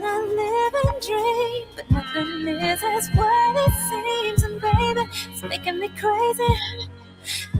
I live and dream, but nothing is as what it seems. And baby, it's making me crazy.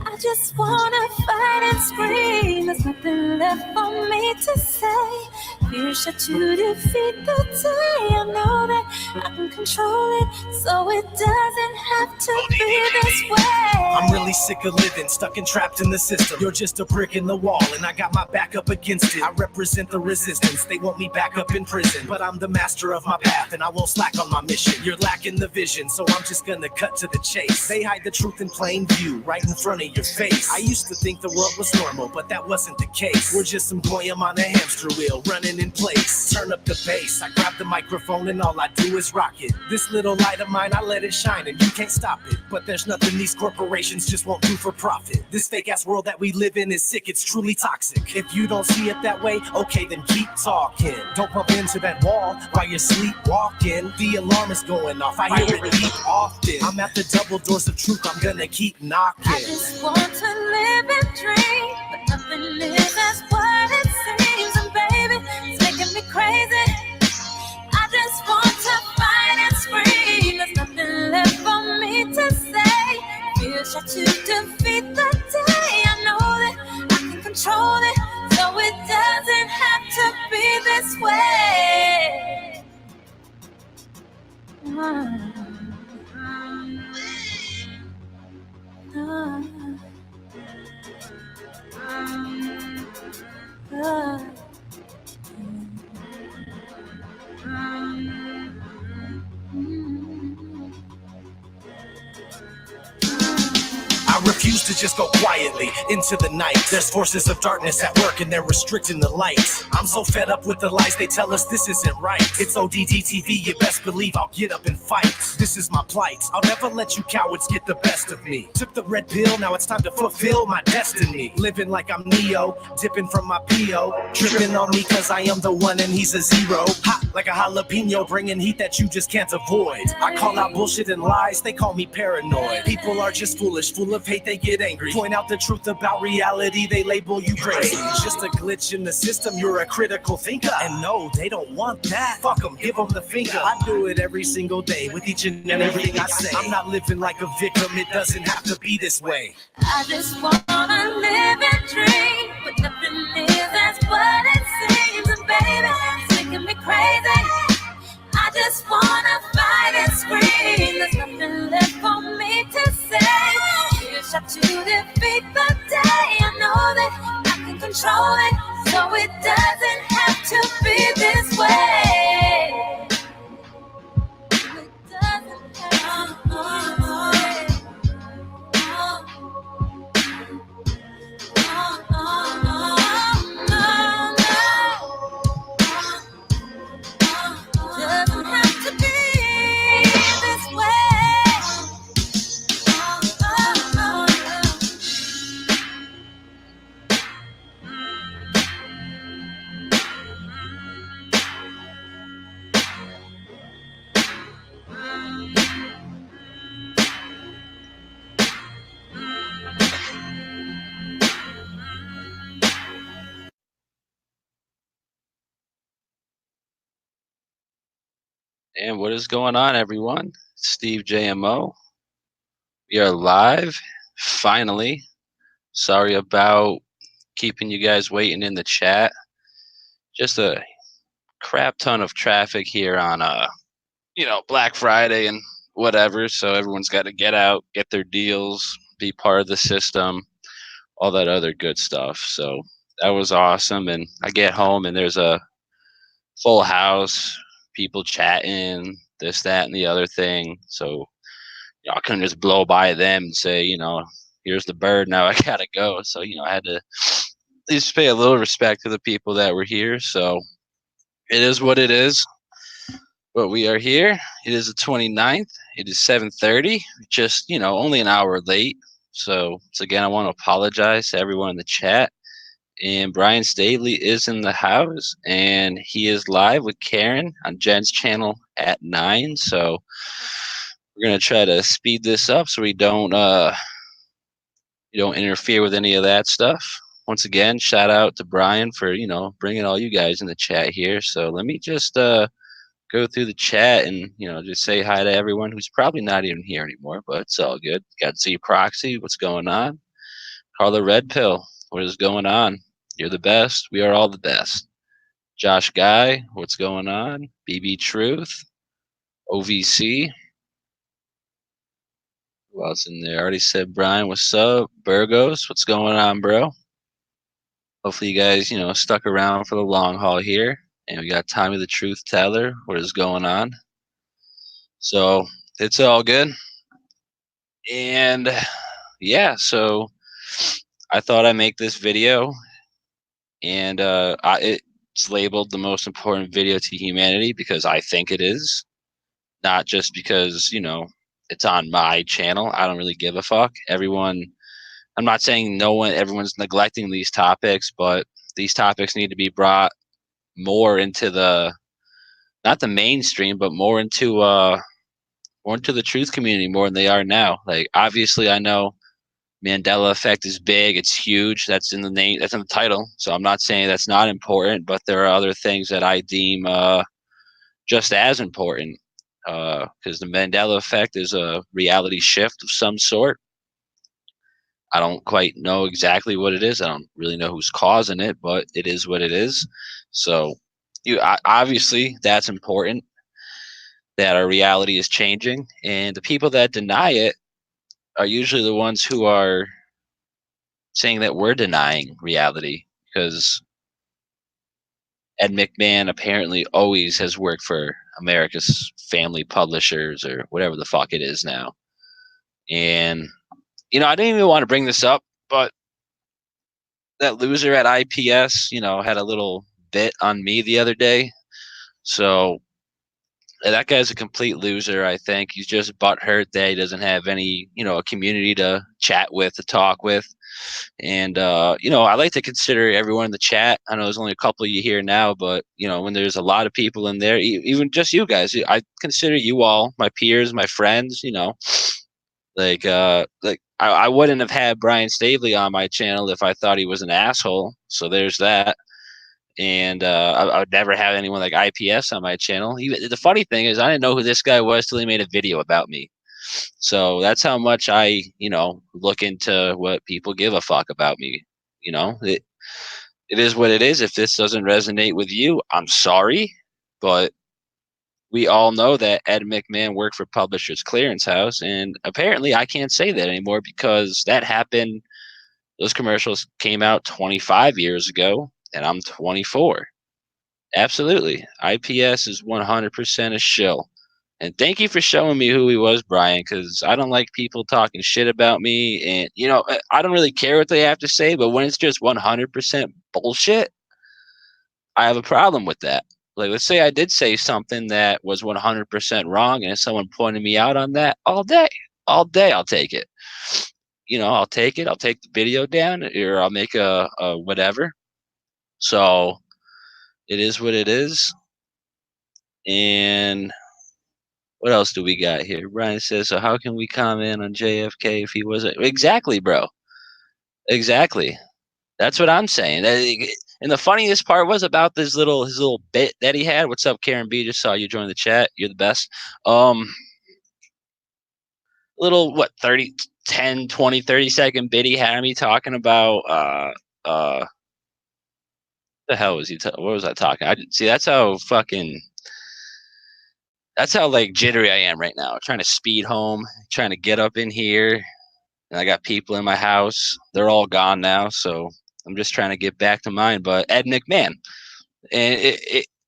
I just wanna fight and scream. There's nothing left for me to say. Fear shot to defeat the day. I know that I can control it, so it doesn't have to be this way. I'm really sick of living, stuck and trapped in the system. You're just a brick in the wall, and I got my back up against it. I represent the resistance, they want me back up in prison. But I'm the master of my path, and I won't slack on my mission. You're lacking the vision, so I'm just gonna cut to the chase. They hide the truth in plain view, right in front of your face. I used to think the world was normal, but that wasn't the case. We're just some goyim on a hamster wheel, running in place. Turn up the bass, I grab the microphone and all I do is rock it. This little light of mine, I let it shine and you can't stop it. But there's nothing these corporations just won't do for profit. This fake ass world that we live in is sick, it's truly toxic. If you don't see it that way, okay then keep talking. Don't bump into that wall while you're sleepwalking. The alarm is going off, I hear it beep often. I'm at the double doors of truth, I'm gonna keep knocking. I just want to live and dream, but nothing is as what it seems. And baby, it's making me crazy. I just want to fight and scream. There's nothing left for me to say. Fear shot to defeat the day. I know that I can control it, so it doesn't have to be this way. I refuse to just go quietly into the night. There's forces of darkness at work and they're restricting the light. I'm so fed up with the lies they tell us this isn't right. It's ODD TV, you best believe I'll get up and fight. This is my plight, I'll never let you cowards get the best of me. Took the red pill, now it's time to fulfill my destiny. Living like I'm Neo, dipping from my P.O. Tripping on me cause I am the one and he's a zero. Hot like a jalapeno, bringing heat that you just can't avoid. I call out bullshit and lies, they call me paranoid. People are just foolish, full of hate, they get angry. Point out the truth about reality, they label you crazy. It's just a glitch in the system, you're a critical thinker. And no, they don't want that. Fuck them, give them the finger. I do it every single day with each and everything I say. I'm not living like a victim, it doesn't have to be this way. I just wanna live and dream, but nothing is as what it seems. And baby, it's making me crazy. I just wanna fight and scream. There's nothing left for me to say. Fear shot to defeat the day. I know that I can control it, so it doesn't have to be this way. It doesn't have to be this way. Doesn't have to be this way. And what is going on, everyone? Steve JMO. We are live, finally. Sorry about keeping you guys waiting in the chat. Just a crap ton of traffic here on Black Friday and whatever. So everyone's got to get out, get their deals, be part of the system, all that other good stuff. So that was awesome. And I get home and there's a full house, people chatting, this, that, and the other thing. So I couldn't just blow by them and say, here's the bird, now I gotta go. So, I had to at least pay a little respect to the people that were here. So it is what it is. But we are here. It is the 29th. It is 7:30. Just, only an hour late. So again, I want to apologize to everyone in the chat. And Brian Staley is in the house, and he is live with Karen on Jen's channel at 9. So we're gonna try to speed this up so we don't interfere with any of that stuff. once again, shout out to Brian for, bringing all you guys in the chat here. So let me just go through the chat and, just say hi to everyone who's probably not even here anymore, but it's all good. Got Z Proxy, what's going on? Carla Red Pill, what is going on? You're the best. We are all the best. Josh Guy, what's going on? BB Truth, OVC. Who else in there? I already said Brian, what's up? Burgos, what's going on, bro? Hopefully you guys, stuck around for the long haul here. And we got Tommy the Truth Teller. What is going on? So it's all good. And yeah, so I thought I'd make this video, and it's labeled the most important video to humanity because I think it is, not just because, it's on my channel. I don't really give a fuck. I'm not saying everyone's neglecting these topics, but these topics need to be brought more into not the mainstream, but more into the truth community more than they are now. Like, obviously, I know Mandela effect is big. It's huge. That's in the name. That's in the title. So I'm not saying that's not important, but there are other things that I deem just as important. Because the Mandela effect is a reality shift of some sort. I don't quite know exactly what it is. I don't really know who's causing it, but it is what it is. So, obviously that's important, that our reality is changing, and the people that deny it are usually the ones who are saying that we're denying reality, because Ed McMahon apparently always has worked for America's Family Publishers or whatever the fuck it is now. And I didn't even want to bring this up, but that loser at IPS, had a little bit on me the other day. So that guy's a complete loser. I think he's just butthurt that he doesn't have any, a community to chat with, to talk with. And, I like to consider everyone in the chat. I know there's only a couple of you here now, but, when there's a lot of people in there, even just you guys, I consider you all my peers, my friends, like I wouldn't have had Brian Stavely on my channel if I thought he was an asshole. So there's that. And I would never have anyone like IPS on my channel. The funny thing is, I didn't know who this guy was till he made a video about me. So that's how much I, look into what people give a fuck about me. It is what it is. If this doesn't resonate with you, I'm sorry, but we all know that Ed McMahon worked for Publishers Clearance House, and apparently I can't say that anymore because that happened. Those commercials came out 25 years ago, and I'm 24. Absolutely. IPS is 100% a shill. And thank you for showing me who he was, Brian, because I don't like people talking shit about me. And, I don't really care what they have to say, but when it's just 100% bullshit, I have a problem with that. Like, let's say I did say something that was 100% wrong, and if someone pointed me out on that, all day, I'll take it. I'll take it. I'll take the video down, or I'll make a whatever. So it is what it is. And what else do we got here? Brian says, so how can we comment on JFK if he wasn't? Exactly, bro. Exactly. That's what I'm saying. And the funniest part was about his little bit that he had. What's up, Karen B? Just saw you join the chat. You're the best. Little, 10, 20, 30-second bit he had me talking about, the hell was he? What was I talking? See, that's how like jittery I am right now. Trying to speed home, trying to get up in here, and I got people in my house. They're all gone now, so I'm just trying to get back to mine. But Ed McMahon, and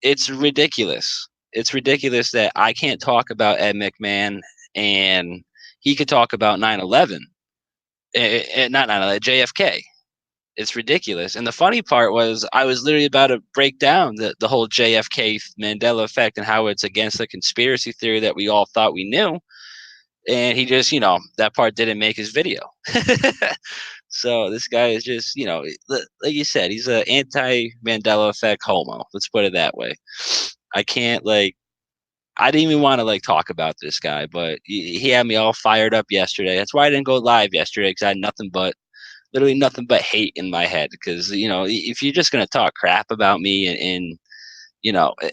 it's ridiculous. It's ridiculous that I can't talk about Ed McMahon and he could talk about 9/11, not 9/11, JFK. It's ridiculous. And the funny part was I was literally about to break down the whole JFK Mandela effect and how it's against the conspiracy theory that we all thought we knew. And he just, that part didn't make his video. So this guy is just, like you said, he's an anti-Mandela effect homo. Let's put it that way. I can't I didn't even want to talk about this guy, but he had me all fired up yesterday. That's why I didn't go live yesterday, because I had nothing but literally nothing but hate in my head because if you're just gonna talk crap about me and you know eh,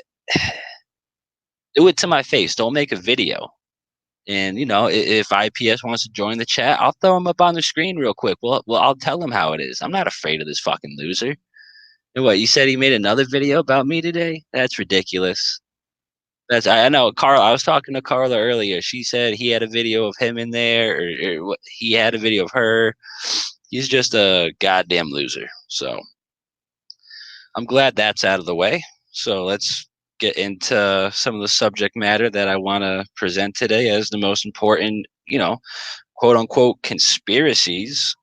do it to my face. Don't make a video. And if IPS wants to join the chat, I'll throw him up on the screen real quick. Well, I'll tell him how it is. I'm not afraid of this fucking loser. And what, you said he made another video about me today? That's ridiculous. I know Carl. I was talking to Carla earlier. She said he had a video of him in there, or he had a video of her. He's just a goddamn loser. So I'm glad that's out of the way. So let's get into some of the subject matter that I want to present today as the most important, quote unquote conspiracies.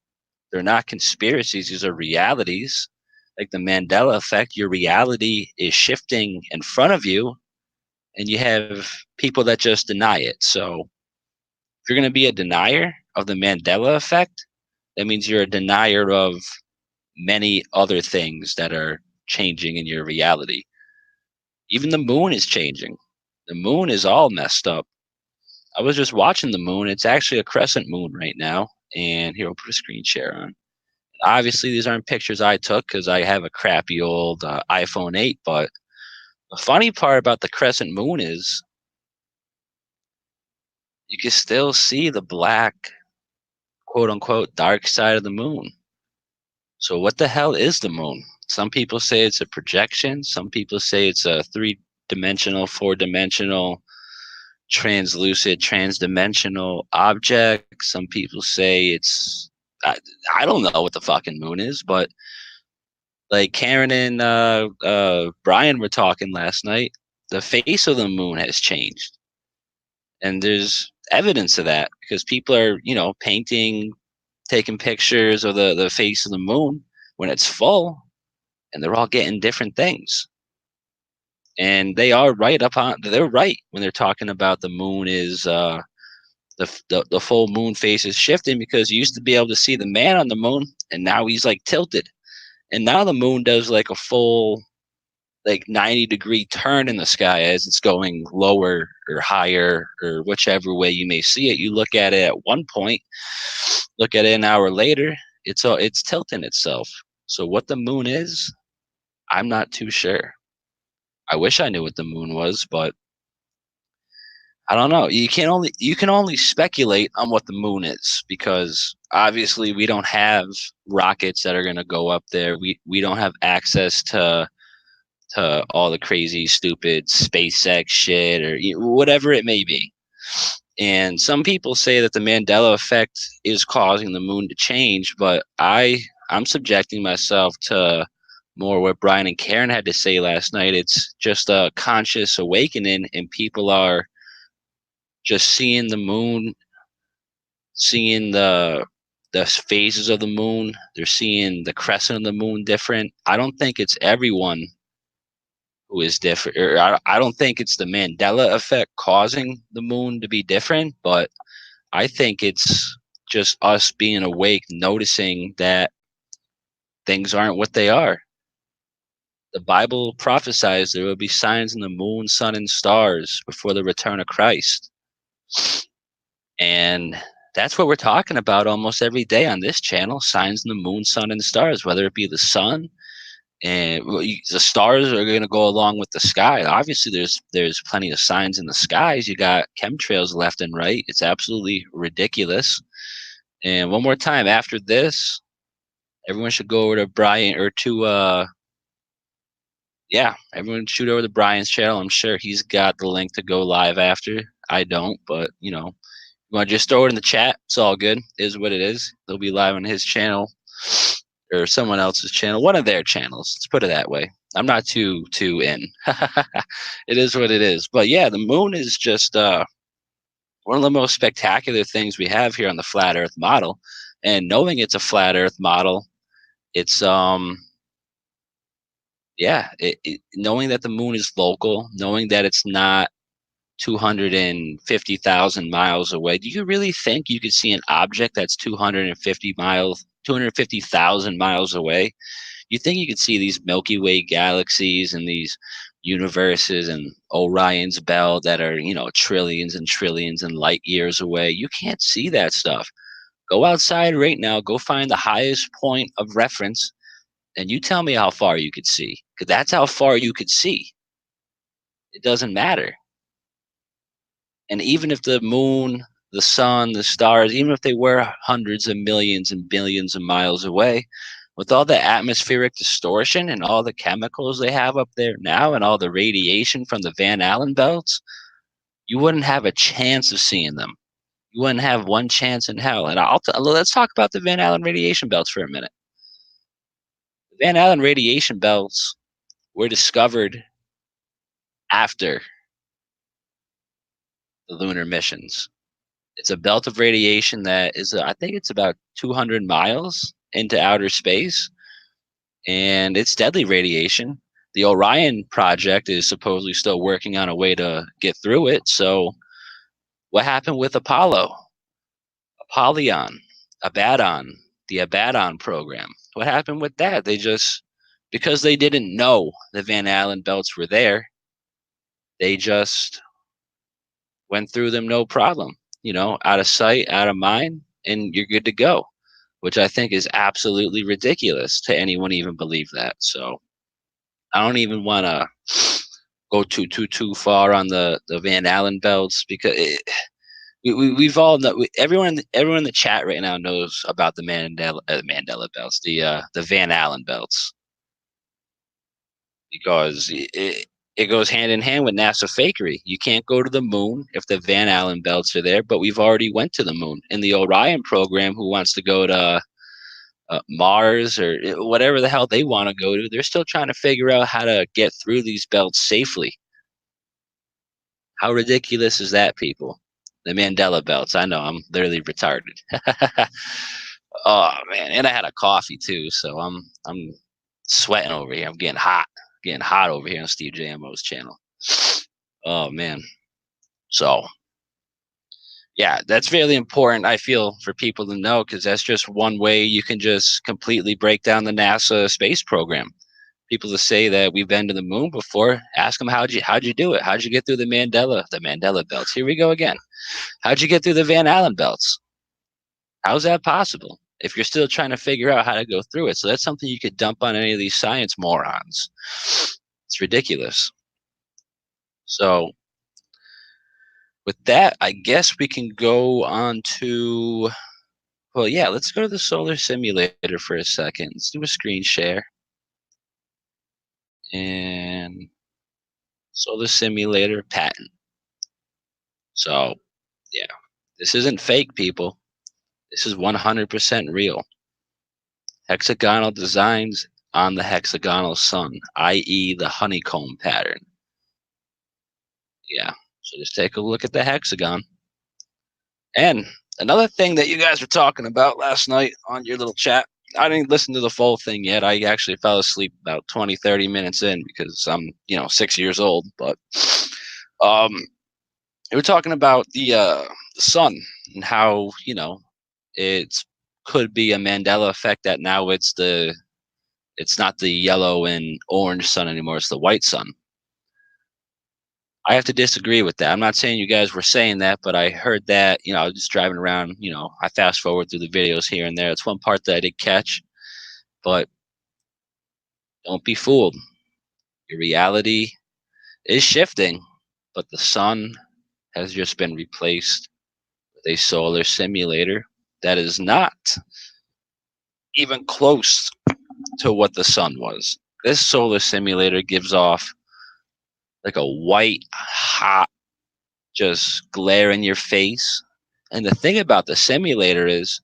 They're not conspiracies, these are realities. Like the Mandela effect, your reality is shifting in front of you, and you have people that just deny it. So if you're going to be a denier of the Mandela effect, that means you're a denier of many other things that are changing in your reality. Even the moon is changing. The moon is all messed up. I was just watching the moon. It's actually a crescent moon right now. And here, I'll put a screen share on. Obviously, these aren't pictures I took because I have a crappy old iPhone 8. But the funny part about the crescent moon is you can still see the black, quote unquote, dark side of the moon. So, what the hell is the moon? Some people say it's a projection. Some people say it's a 3-dimensional, 4-dimensional, translucid, transdimensional object. Some people say I don't know what the fucking moon is, but like Karen and Brian were talking last night, the face of the moon has changed. And there's evidence of that because people are, painting, taking pictures of the face of the moon when it's full, and they're all getting different things. And they're right when they're talking about the moon is the full moon face is shifting because you used to be able to see the man on the moon, and now he's like tilted. And now the moon does like a full like 90-degree turn in the sky as it's going lower or higher or whichever way you may see it. You look at it at one point, look at it an hour later, it's tilting itself. So what the moon is, I'm not too sure. I wish I knew what the moon was, but I don't know. You can only speculate on what the moon is because obviously we don't have rockets that are going to go up there. We don't have access to all the crazy, stupid SpaceX shit or whatever it may be. And some people say that the Mandela effect is causing the moon to change, but I'm subjecting myself to more what Brian and Karen had to say last night. It's just a conscious awakening, and people are just seeing the moon, seeing the phases of the moon. They're seeing the crescent of the moon different. I don't think it's everyone who is different. Or I don't think it's the Mandela effect causing the moon to be different, but I think it's just us being awake, noticing that things aren't what they are. The Bible prophesies there will be signs in the moon, sun, and stars before the return of Christ. And that's what we're talking about almost every day on this channel, signs in the moon, sun, and stars, whether it be the sun, and the stars are going to go along with the sky. Obviously, there's plenty of signs in the skies. You got chemtrails left and right. It's absolutely ridiculous. And one more time, after this, everyone should go over to Brian or to everyone shoot over to Brian's channel. I'm sure he's got the link to go live after. I don't, but you want to just throw it in the chat. It's all good. It is what it is. They'll be live on his channel or someone else's channel, one of their channels. Let's put it that way. I'm not too in. It is what it is. But yeah, the moon is just one of the most spectacular things we have here on the flat Earth model. And knowing it's a flat Earth model, it's knowing that the moon is local, knowing that it's not 250,000 miles away. Do you really think you could see an object that's 250,000 miles away? You think you could see these Milky Way galaxies and these universes and Orion's belt that are, trillions and trillions and light years away? You can't see that stuff. Go outside right now. Go find the highest point of reference, and you tell me how far you could see. Because that's how far you could see. It doesn't matter. And even if the moon, the sun, the stars, even if they were hundreds of millions and billions of miles away, with all the atmospheric distortion and all the chemicals they have up there now and all the radiation from the Van Allen belts, you wouldn't have a chance of seeing them. You wouldn't have one chance in hell. And let's talk about the Van Allen radiation belts for a minute. The Van Allen radiation belts were discovered after the lunar missions. It's a belt of radiation that is, I think it's about 200 miles into outer space, and it's deadly radiation. The Orion project is supposedly still working on a way to get through it. So, what happened with Apollo? Apollyon, Abaddon, the Abaddon program. What happened with that? They just, because they didn't know the Van Allen belts were there, they just went through them no problem. Out of sight, out of mind, and you're good to go, which I think is absolutely ridiculous to anyone even believe that. So I don't even want to go too far on the Van Allen belts because we've all know, everyone in the chat right now knows about the Mandela belts, the Van Allen belts, because it goes hand in hand with NASA fakery. You can't go to the moon if the Van Allen belts are there, but we've already went to the moon. In the Orion program, who wants to go to Mars or whatever the hell they want to go to, they're still trying to figure out how to get through these belts safely. How ridiculous is that, people? The Mandela belts. I know, I'm literally retarded. Oh man, and I had a coffee too, so I'm sweating over here. I'm getting hot over here on Steve JMO's channel. Oh man. So yeah, that's really important, I feel, for people to know, because that's just one way you can just completely break down the NASA space program. People that say that we've been to the moon before, ask them how'd you do it? How'd you get through the Mandela belts? Here we go again. How'd you get through the Van Allen belts? How's that possible? If you're still trying to figure out how to go through it. So that's something you could dump on any of these science morons. It's ridiculous. So with that, I guess we can go on to, well, yeah, let's go to the solar simulator for a second. Let's do a screen share. And solar simulator patent. So, yeah, this isn't fake, people. This is 100% real. Hexagonal designs on the hexagonal sun, i.e. the honeycomb pattern. Yeah, so just take a look at the hexagon. And another thing that you guys were talking about last night on your little chat, I didn't listen to the full thing yet. I actually fell asleep about 20, 30 minutes in because I'm, 6 years old. But we were talking about the sun and how, it could be a Mandela effect that now it's not the yellow and orange sun anymore. It's the white sun. I have to disagree with that. I'm not saying you guys were saying that, but I heard that, I was just driving around, I fast forward through the videos here and there. It's one part that I did catch, but don't be fooled. Your reality is shifting, but the sun has just been replaced with a solar simulator that is not even close to what the sun was. This solar simulator gives off like a white, hot, just glare in your face. And the thing about the simulator is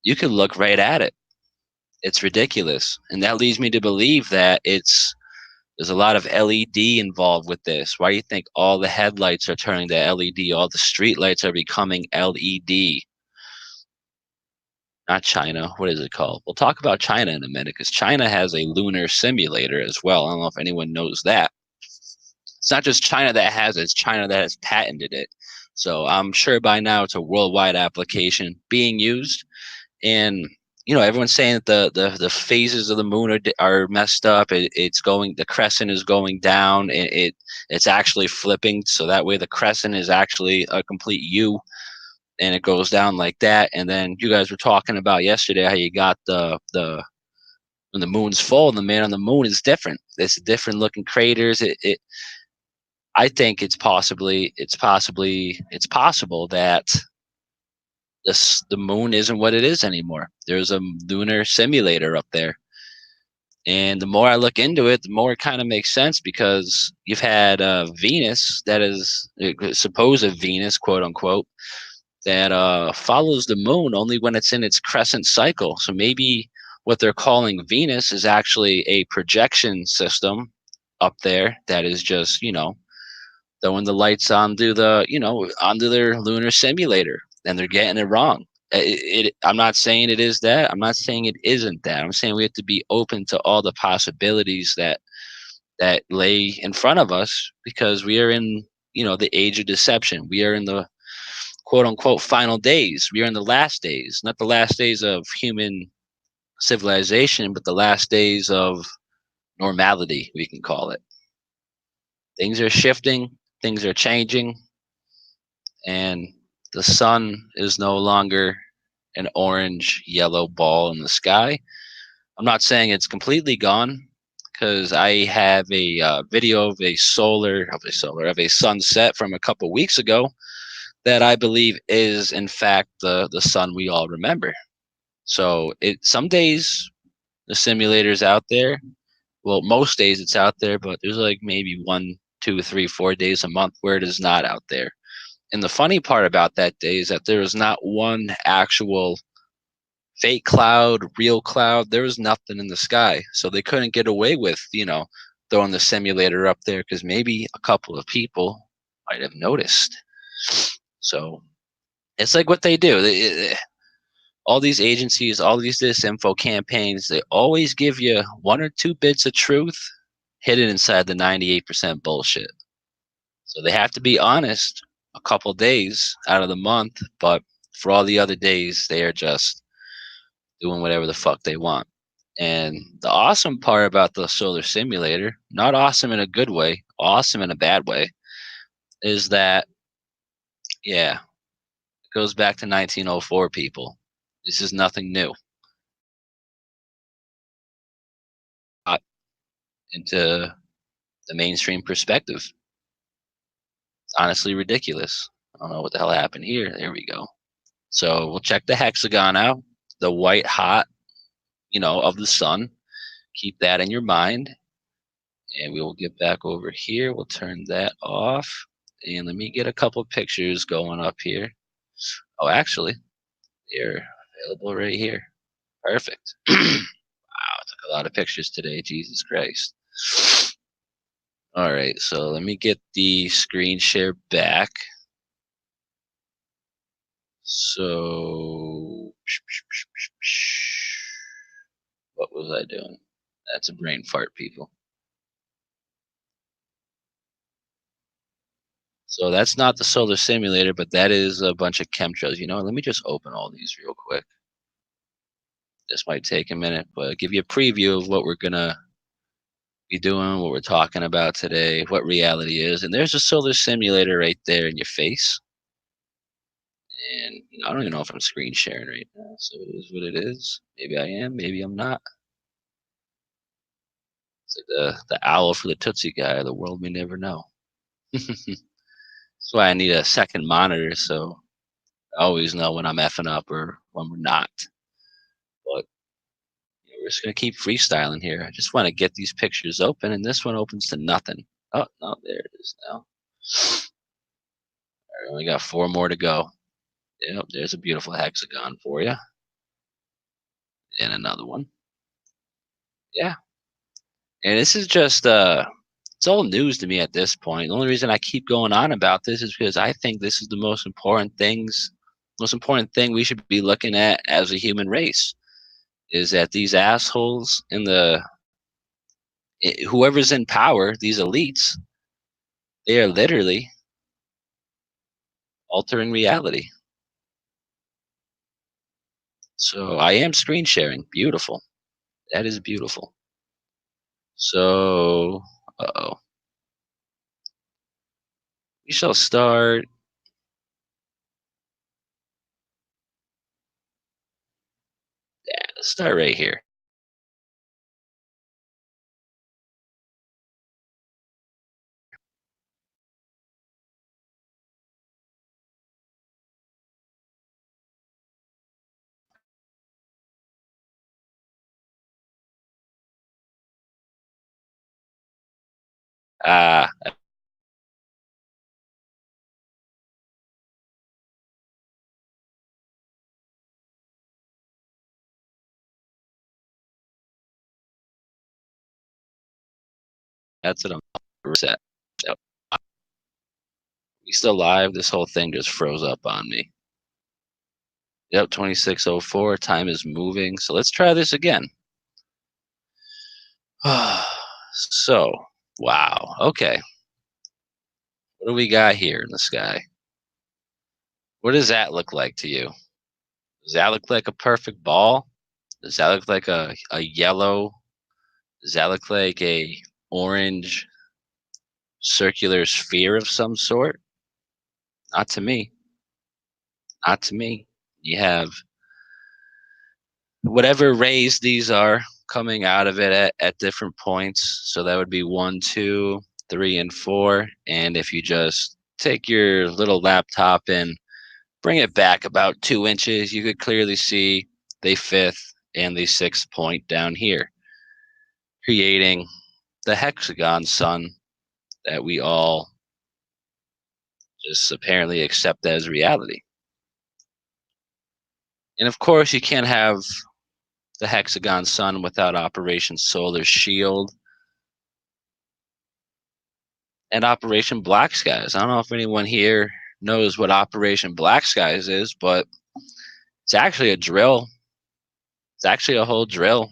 you can look right at it. It's ridiculous. And that leads me to believe that there's a lot of LED involved with this. Why do you think all the headlights are turning to LED? All the street lights are becoming LED. Not China. What is it called? We'll talk about China in a minute because China has a lunar simulator as well. I don't know if anyone knows that. It's not just China that has it, it's China that has patented it. So I'm sure by now it's a worldwide application being used. And everyone's saying that the phases of the moon are messed up. The crescent is going down. It's actually flipping, so that way the crescent is actually a complete U. and it goes down like that. And then you guys were talking about yesterday how you got the when the moon's full, the man on the moon is different. It's different looking craters. I think it's possible that the moon isn't what it is anymore. There's a lunar simulator up there. And the more I look into it, the more it kind of makes sense, because you've had Venus, that is supposed Venus, quote unquote, that follows the moon only when it's in its crescent cycle. So maybe what they're calling Venus is actually a projection system up there that is just, throwing the lights onto onto their lunar simulator, and they're getting it wrong. I'm not saying it is that. I'm not saying it isn't that. I'm saying we have to be open to all the possibilities that lay in front of us, because we are in, the age of deception. We are in the quote unquote final days. We are in the last days, not the last days of human civilization, but the last days of normality, we can call it. Things are shifting, things are changing, and the sun is no longer an orange yellow ball in the sky. I'm not saying it's completely gone, because I have a video of a sunset from a couple weeks ago that I believe is in fact the sun we all remember. So some days the simulator's out there. Well, most days it's out there, but there's like maybe 1, 2, 3, 4 days a month where it is not out there. And the funny part about that day is that there was not one actual fake cloud, real cloud. There was nothing in the sky. So they couldn't get away with, throwing the simulator up there, because maybe a couple of people might have noticed. So it's like what they do. All these agencies, all these disinfo campaigns, they always give you 1 or 2 bits of truth hidden inside the 98% bullshit. So they have to be honest a couple days out of the month, but for all the other days, they are just doing whatever the fuck they want. And the awesome part about the solar simulator, not awesome in a good way, awesome in a bad way, is that, yeah, it goes back to 1904, people. This is nothing new. Into the mainstream perspective. It's honestly ridiculous. I don't know what the hell happened here. There we go. So we'll check the hexagon out, the white hot, of the sun. Keep that in your mind. And we will get back over here. We'll turn that off. And let me get a couple pictures going up here. Oh, actually, they're available right here. Perfect. Wow, I took a lot of pictures today. Jesus Christ. All right, so let me get the screen share back. So, what was I doing? That's a brain fart, people. So that's not the solar simulator, but that is a bunch of chemtrails. Let me just open all these real quick. This might take a minute, but I'll give you a preview of what we're gonna be doing, what we're talking about today, what reality is. And there's a solar simulator right there in your face. And I don't even know if I'm screen sharing right now, so it is what it is. Maybe I am, maybe I'm not. It's like the owl for the Tootsie guy. The world may never know. That's why I need a second monitor, so I always know when I'm effing up or when we're not. But we're just gonna keep freestyling here. I just want to get these pictures open, and this one opens to nothing. Oh no, there it is now. All right, we only got 4 more to go. Yep, there's a beautiful hexagon for you. And another one. Yeah. And this is just it's all news to me at this point. The only reason I keep going on about this is because I think this is the most important thing we should be looking at as a human race, is that these assholes in whoever's in power, these elites, they are literally altering reality. So I am screen sharing. Beautiful. That is beautiful. So, uh-oh. We shall start. start right here. Ah, that's what I'm reset. So, we still live? This whole thing just froze up on me. Yep, 26:04. Time is moving. So let's try this again. So, wow. Okay. What do we got here in the sky? What does that look like to you? Does that look like a perfect ball? Does that look like a yellow? Does that look like a orange circular sphere of some sort? Not to me. Not to me. You have whatever rays these are coming out of it at different points. So that would be 1, 2, 3, and 4. And if you just take your little laptop and bring it back about 2 inches, you could clearly see the fifth and the sixth point down here, creating the hexagon sun that we all just apparently accept as reality. And of course, you can't have the hexagon sun without Operation Solar Shield and Operation Black Skies. I don't know if anyone here knows what Operation Black Skies is, but it's actually a drill. It's actually a whole drill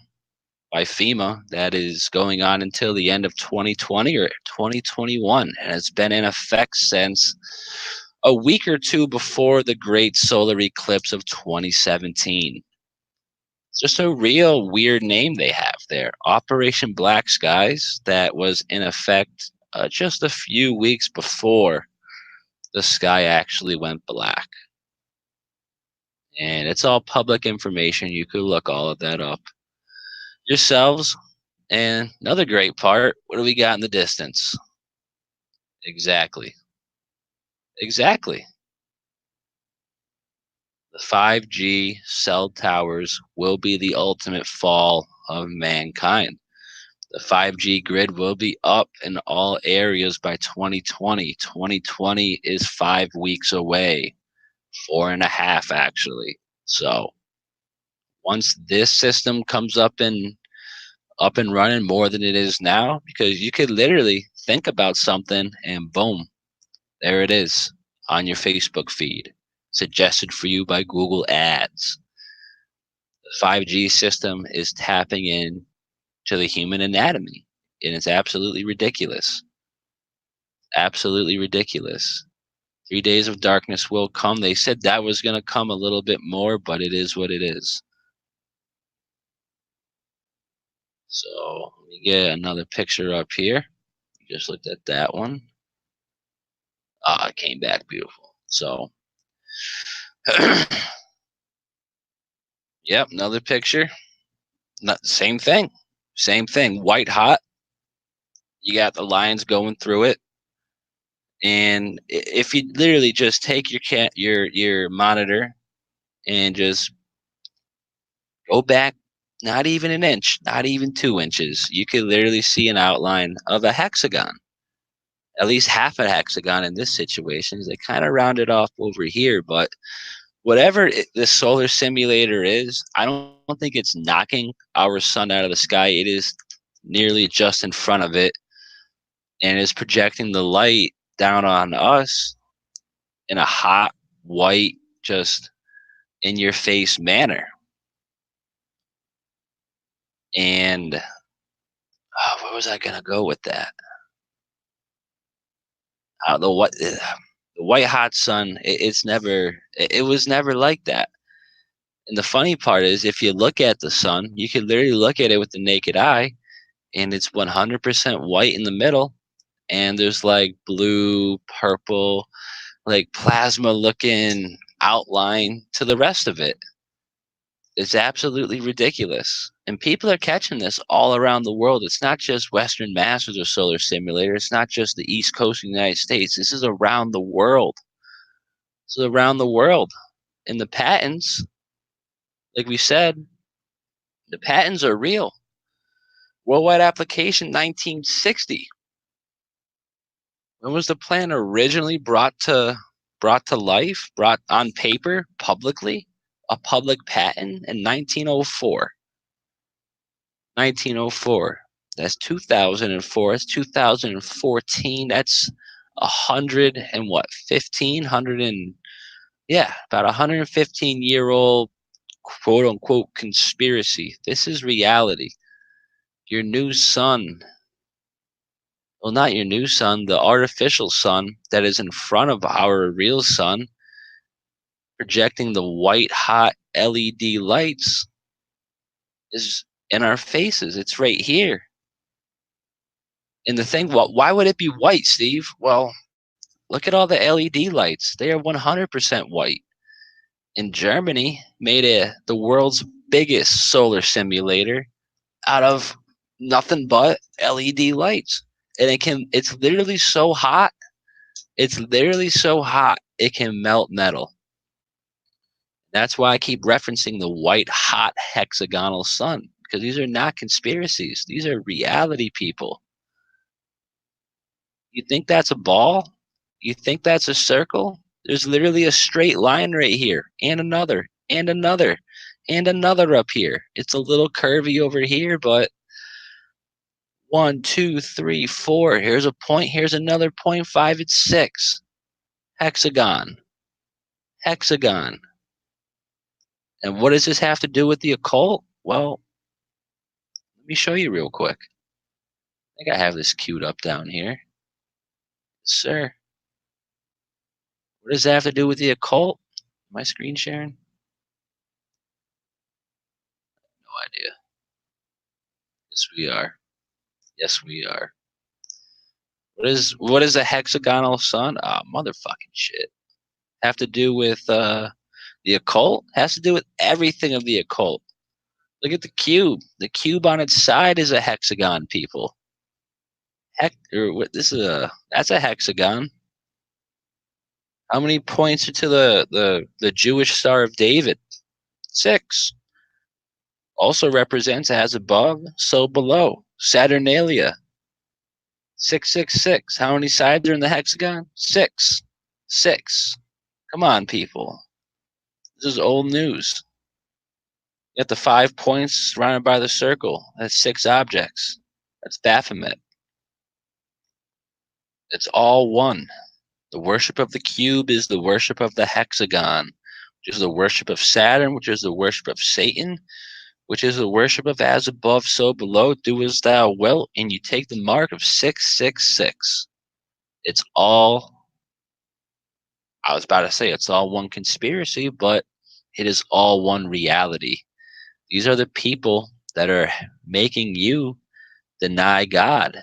by FEMA that is going on until the end of 2020 or 2021, and it's been in effect since a week or two before the great solar eclipse of 2017. It's just a real weird name they have there. Operation Black Skies, that was in effect just a few weeks before the sky actually went black. And it's all public information. You could look all of that up yourselves. And another great part, what do we got in the distance? Exactly. Exactly. The 5G cell towers will be the ultimate fall of mankind. The 5G grid will be up in all areas by 2020. 2020 is 5 weeks away, 4.5 actually. So once this system comes up and running more than it is now, because you could literally think about something and boom, there it is on your Facebook feed, suggested for you by Google Ads. The 5G system is tapping in to the human anatomy, and it's absolutely ridiculous. Absolutely ridiculous. 3 days of darkness will come. They said that was going to come a little bit more, but it is what it is. So let me get another picture up here. Just looked at that one. Ah, it came back beautiful. So, yep, another picture. Not same thing. Same thing. White hot. You got the lines going through it. And if you literally just take your monitor and just go back not even an inch, not even 2 inches, you could literally see an outline of a hexagon. At least half a hexagon in this situation. They kind of rounded off over here, but whatever this solar simulator is, I don't think it's knocking our sun out of the sky. It is nearly just in front of it and is projecting the light down on us in a hot, white, just in your face manner. And where was I gonna go with that? The white hot sun. It was never like that. And the funny part is, if you look at the sun, you can literally look at it with the naked eye, and it's 100% white in the middle, and there's like blue, purple, like plasma looking outline to the rest of it. It's absolutely ridiculous. And people are catching this all around the world. It's not just Western Masters or Solar Simulator. It's not just the East Coast of the United States. This is around the world. This is around the world. And the patents, like we said, the patents are real. Worldwide application 1960. When was the plan originally brought to life, brought on paper publicly? A public patent in 1904. 1904. That's 2004. That's 2014. That's 100 and what? 15, 100 and yeah, about 115-year-old quote unquote conspiracy. This is reality. Your new sun, well, not your new sun, the artificial sun that is in front of our real sun, projecting the white hot LED lights, is in our faces. It's right here. And the thing, why would it be white, Steve? Well, look at all the LED lights. They are 100% white. And Germany made the world's biggest solar simulator out of nothing but LED lights. And it's literally so hot. It's literally so hot it can melt metal. That's why I keep referencing the white hot hexagonal sun, because these are not conspiracies. These are reality, people. You think that's a ball? You think that's a circle? There's literally a straight line right here, and another, and another, and another up here. It's a little curvy over here, but 1, 2, 3, 4. Here's a point. Here's another point. 5. It's 6. Hexagon. Hexagon. And what does this have to do with the occult? Well, let me show you real quick. I think I have this queued up down here. Sir. What does that have to do with the occult? Am I screen sharing? No idea. Yes, we are. Yes, we are. What is a hexagonal sun? Ah, motherfucking shit. Have to do with the occult? Has to do with everything of the occult. Look at the cube. The cube on its side is a hexagon, people. That's a hexagon. How many points are to the Jewish Star of David? 6. Also represents as above, so below. Saturnalia. 666. How many sides are in the hexagon? 6. 6. Come on, people. This is old news. You got the 5 points surrounded by the circle. That's 6 objects. That's Baphomet. It's all one. The worship of the cube is the worship of the hexagon, which is the worship of Saturn, which is the worship of Satan, which is the worship of as above, so below. Do as thou wilt, and you take the mark of 666. It's all, I was about to say it's all one conspiracy, but it is all one reality. These are the people that are making you deny God.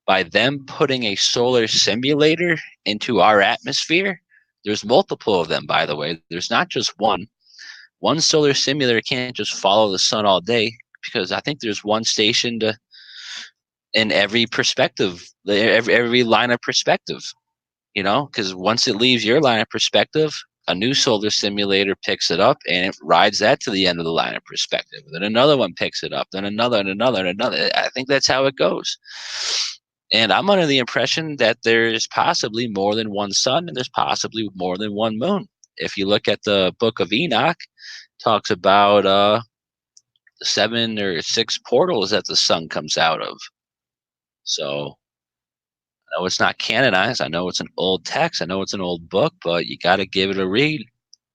By them putting a solar simulator into our atmosphere, there's multiple of them, by the way. There's not just one. One solar simulator can't just follow the sun all day, because I think there's one station in every perspective, every line of perspective, because once it leaves your line of perspective, a new solar simulator picks it up and it rides that to the end of the line of perspective. Then another one picks it up, then another and another and another. I think that's how it goes. And I'm under the impression that there's possibly more than one sun and there's possibly more than one moon. If you look at the book of Enoch, it talks about the 7 or 6 portals that the sun comes out of. So I know it's not canonized. I know it's an old text. I know it's an old book, but you got to give it a read.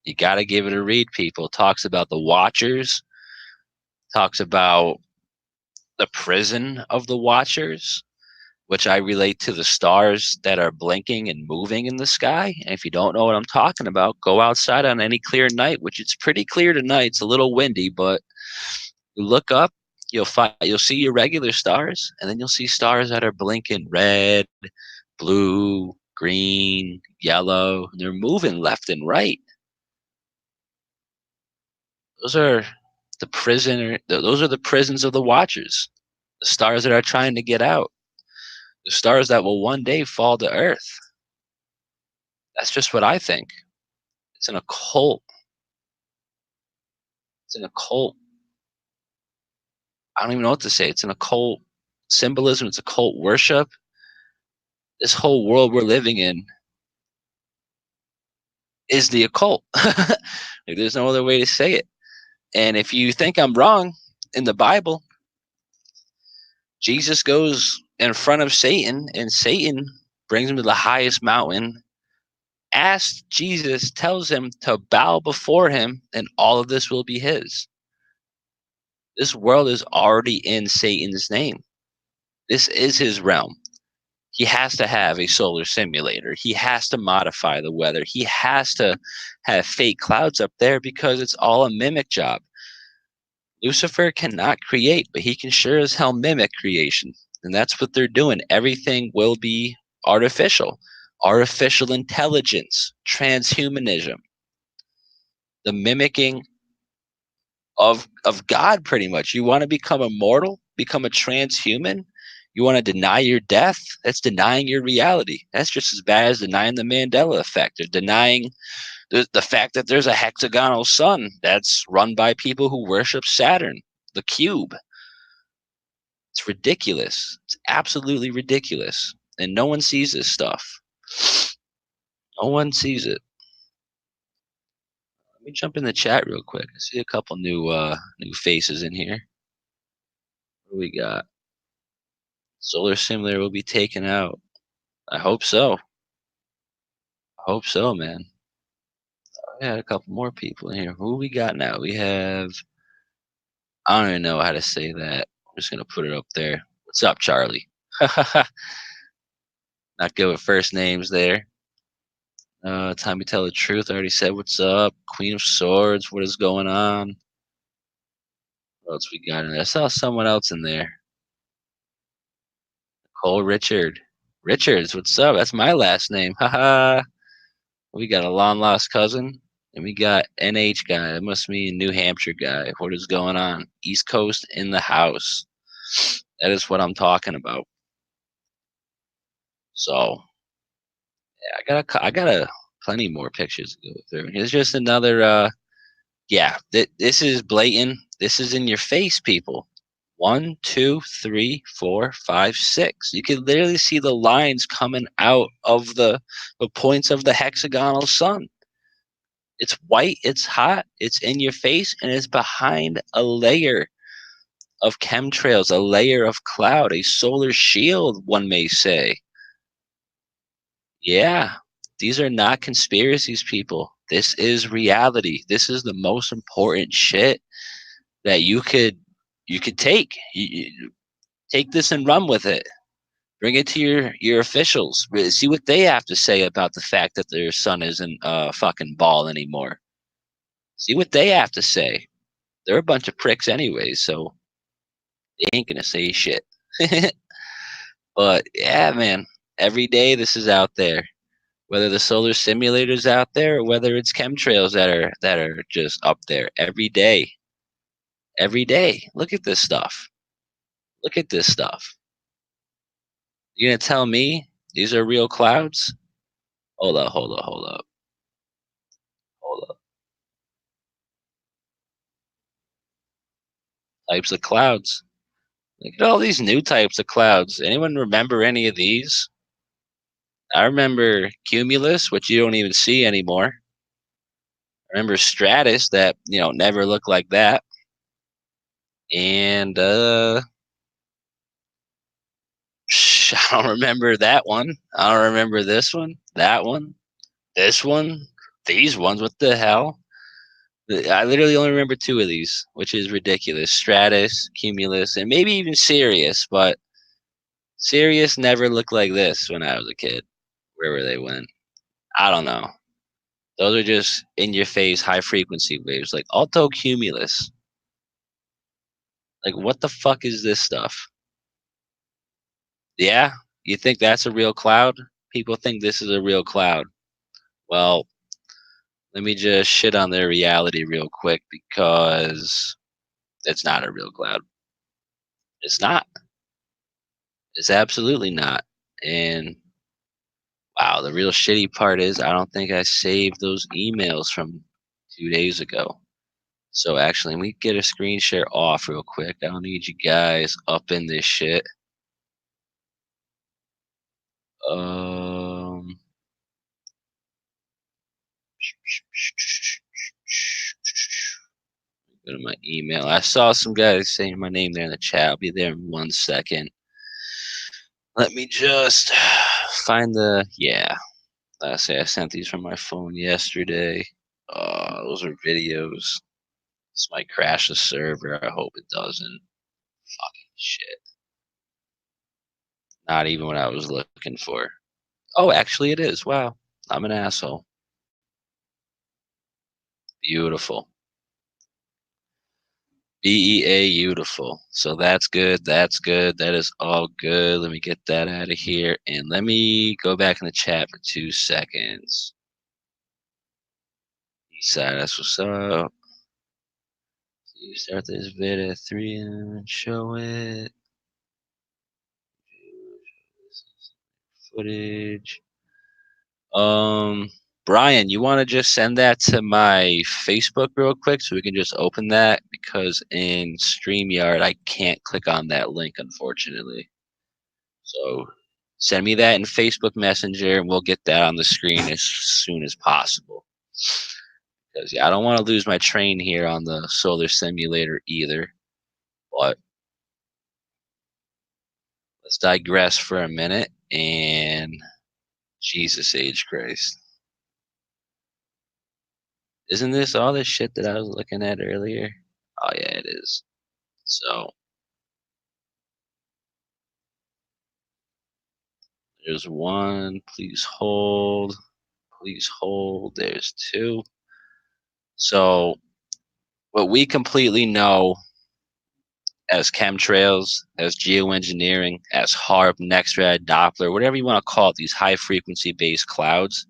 You got to give it a read, people. It talks about the Watchers, talks about the prison of the Watchers, which I relate to the stars that are blinking and moving in the sky. And if you don't know what I'm talking about, go outside on any clear night, which it's pretty clear tonight. It's a little windy, but you look up, you'll see your regular stars, and then you'll see stars that are blinking red, blue, green, yellow, and they're moving left and right. Those are The prisoner, those are the prisons of the watchers, the stars that are trying to get out, the stars that will one day fall to Earth. That's just what I think. It's an occult. It's an occult. I don't even know what to say. It's an occult symbolism. It's occult worship. This whole world we're living in is the occult. Like, there's no other way to say it. And if you think I'm wrong, in the Bible, Jesus goes in front of Satan, and Satan brings him to the highest mountain, asks Jesus, tells him to bow before him, and all of this will be his. This world is already in Satan's name. This is his realm. He has to have a solar simulator. He has to modify the weather. He has to have fake clouds up there because it's all a mimic job. Lucifer cannot create, but he can sure as hell mimic creation. And that's what they're doing. Everything will be artificial. Artificial intelligence, transhumanism, the mimicking of God, pretty much. You want to become immortal, become a transhuman? You want to deny your death? That's denying your reality. That's just as bad as denying the Mandela effect, or denying the fact that there's a hexagonal sun that's run by people who worship Saturn, the cube. It's ridiculous. It's absolutely ridiculous. And no one sees this stuff. No one sees it. Let me jump in the chat real quick. I see a couple new faces in here. What do we got? Solar simulator will be taken out. I hope so. I hope so, man. We had a couple more people in here. Who we got now? We have, I don't even know how to say that. I'm just gonna put it up there. What's up, Charlie? Not good with first names there. Time to tell the truth. I already said what's up. Queen of Swords. What is going on? What else we got in there? I saw someone else in there. Cole Richard. Richards, what's up? That's my last name. Haha. We got a long lost cousin. And we got NH guy. That must be a New Hampshire guy. What is going on? East Coast in the house. That is what I'm talking about. So, yeah, I got a plenty more pictures to go through. Here's just another. Yeah, this is blatant. This is in your face, people. 1, 2, 3, 4, 5, 6. You can literally see the lines coming out of the points of the hexagonal sun. It's white, it's hot, it's in your face, and it's behind a layer of chemtrails, a layer of cloud, a solar shield, one may say. Yeah, these are not conspiracies, people. This is reality. This is the most important shit that you could take. You take this and run with it. Bring it to your officials. See what they have to say about the fact that their sun isn't a fucking ball anymore. See what they have to say. They're a bunch of pricks anyways, so they ain't gonna say shit. But yeah, man, every day this is out there. Whether the solar simulator's out there or whether it's chemtrails that are just up there every day. Every day. Look at this stuff. Look at this stuff. You gonna tell me these are real clouds? Hold up, hold up, hold up. Hold up. Types of clouds. Look at all these new types of clouds. Anyone remember any of these? I remember cumulus, which you don't even see anymore. I remember stratus, that never looked like that. And I don't remember that one. I don't remember this one, that one, this one, these ones. What the hell? I literally only remember 2 of these, which is ridiculous. Stratus, cumulus, and maybe even Sirius, but Sirius never looked like this when I was a kid. Wherever they went. I don't know. Those are just in your face high frequency waves, like alto cumulus. Like, what the fuck is this stuff? Yeah, you think that's a real cloud? People think this is a real cloud. Well, let me just shit on their reality real quick, because It's not a real cloud. It's not. It's absolutely not. And wow, the real shitty part is I don't think I saved those emails from 2 days ago. So actually, let me get a screen share off real quick. I don't need you guys up in this shit. Um, go to my email. I saw some guys saying my name there in the chat. I'll be there in 1 second. Let me just find the I say I sent these from my phone yesterday. Those are videos. This might crash the server. I hope it doesn't. Fucking shit. Not even what I was looking for. Oh, actually it is. Wow. I'm an asshole. Beautiful. BEA beautiful. So that's good. That's good. That is all good. Let me get that out of here. And let me go back in the chat for 2 seconds. Eastside, that's what's up. You start this vid at 3 and show it. Footage. Brian, you want to just send that to my Facebook real quick so we can just open that, because in StreamYard I can't click on that link, unfortunately. So send me that in Facebook Messenger and we'll get that on the screen as soon as possible. Because yeah, I don't want to lose my train here on the solar simulator either. But let's digress for a minute. And Jesus H. Christ. Isn't this all the shit that I was looking at earlier? Oh yeah, it is. So there's one. Please hold. Please hold. There's two. So what we completely know as chemtrails, as geoengineering, as HARP, NextRad, Doppler, whatever you want to call it, these high frequency based clouds.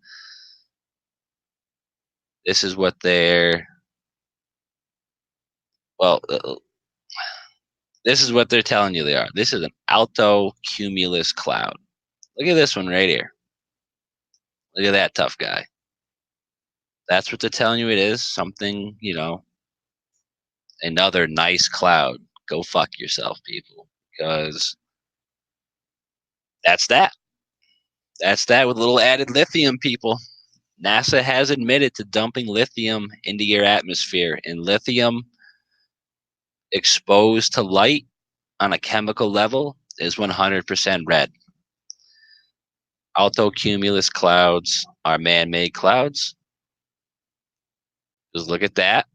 This is what they're, well, this is what they're telling you they are. This is an alto cumulus cloud. Look at this one right here. Look at that tough guy. That's what they're telling you it is. Something, another nice cloud. Go fuck yourself, people. Because that's that. That's that with a little added lithium, people. NASA has admitted to dumping lithium into your atmosphere, and lithium exposed to light on a chemical level is 100% red. Altocumulus clouds are man-made clouds. Just look at that.